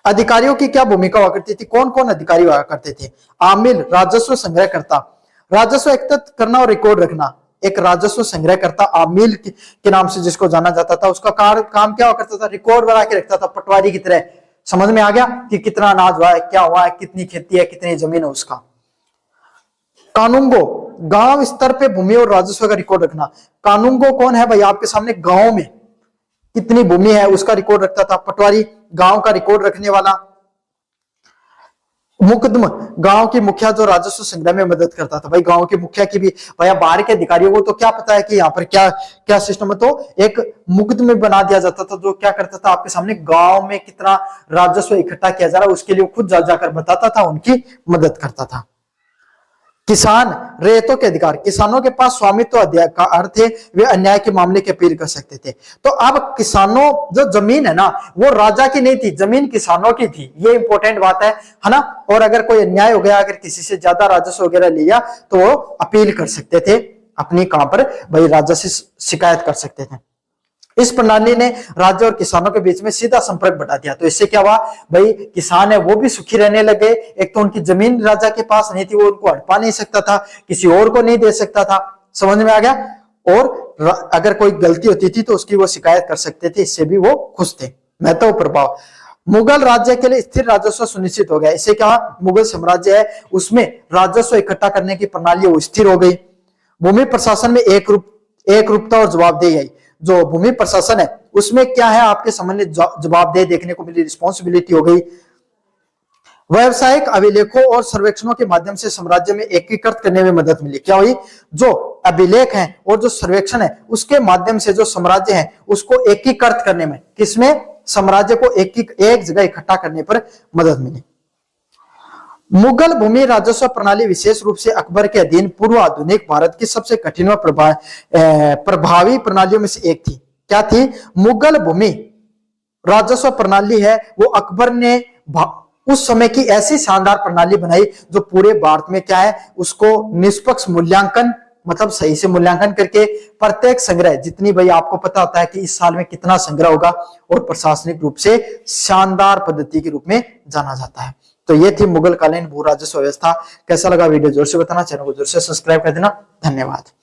अधिकारियों की क्या भूमिका हुआ करती थी, कौन कौन अधिकारी हुआ करते थे। आमिल, राजस्व संग्रह करता, राजस्व एकत्रित करना और रिकॉर्ड रखना, एक राजस्व संग्रहकर्ता आमिल के नाम से जिसको जाना जाता था, उसका काम क्या करता था, रिकॉर्ड बना के रखता था पटवारी की तरह। समझ में आ गया कि कितना अनाज हुआ है, क्या हुआ है, कितनी खेती है, कितनी जमीन है उसका। कानूंगो, गांव स्तर पे भूमि और राजस्व का रिकॉर्ड रखना। कानूंगो कौन है भाई, आपके सामने गांव में कितनी भूमि है उसका रिकॉर्ड रखता था पटवारी, गांव का रिकॉर्ड रखने वाला। मुकदम, गांव की मुखिया जो राजस्व संग्रह में मदद करता था। भाई गांव के मुखिया की भी, भाई बाहर के अधिकारियों को तो क्या पता है कि यहाँ पर क्या क्या सिस्टम है, तो एक मुकदमे बना दिया जाता था जो क्या करता था, आपके सामने गांव में कितना राजस्व इकट्ठा किया जा रहा है उसके लिए खुद जा जाकर बताता था, उनकी मदद करता था। किसान रेतों के अधिकार, किसानों के पास स्वामित्व का अर्थ है वे अन्याय के मामले की अपील कर सकते थे। तो अब किसानों, जो जमीन है ना वो राजा की नहीं थी, जमीन किसानों की थी, ये इंपॉर्टेंट बात है ना। और अगर कोई अन्याय हो गया, अगर किसी से ज्यादा राजस्व वगैरह लिया तो वो अपील कर सकते थे अपनी, कहां पर भाई, राजा से शिकायत कर सकते थे। इस प्रणाली ने राज्य और किसानों के बीच में सीधा संपर्क बढ़ा दिया। तो इससे क्या हुआ भाई, किसान है वो भी सुखी रहने लगे। एक तो उनकी जमीन राजा के पास नहीं थी, वो उनको हड़पा नहीं सकता था, किसी और को नहीं दे सकता था। समझ में आ गया। और अगर कोई गलती होती थी तो उसकी वो शिकायत कर सकते थे, इससे भी वो खुश थे। महत्व प्रभाव, मुगल राज्य के लिए स्थिर राजस्व सुनिश्चित हो गया। इससे क्या, मुगल साम्राज्य है उसमें राजस्व इकट्ठा करने की प्रणाली वो स्थिर हो गई। भूमि प्रशासन में एक रूपता और जवाबदेही आई। जो भूमि प्रशासन है उसमें क्या है, आपके सामने जवाबदेही देखने को मिली, रिस्पॉन्सिबिलिटी हो गई। व्यावसायिक अभिलेखों और सर्वेक्षणों के माध्यम से साम्राज्य में एकीकृत करने में मदद मिली। क्या हुई, जो अभिलेख हैं और जो सर्वेक्षण है उसके माध्यम से जो साम्राज्य है उसको एकीकृत करने में, किसमें, साम्राज्य को एक जगह इकट्ठा करने पर मदद मिली। मुगल भूमि राजस्व प्रणाली विशेष रूप से अकबर के अधीन पूर्व आधुनिक भारत की सबसे कठिन व प्रभावी प्रणालियों में से एक थी। क्या थी, मुगल भूमि राजस्व प्रणाली है वो अकबर ने उस समय की ऐसी शानदार प्रणाली बनाई जो पूरे भारत में क्या है, उसको निष्पक्ष मूल्यांकन, मतलब सही से मूल्यांकन करके प्रत्येक संग्रह, जितनी भाई आपको पता होता है कि इस साल में कितना संग्रह होगा, और प्रशासनिक रूप से शानदार पद्धति के रूप में जाना जाता है। तो ये थी मुगल कालीन भू राजस्व व्यवस्था। कैसा लगा वीडियो जोर से बताना, चैनल को जोर से सब्सक्राइब कर देना। धन्यवाद।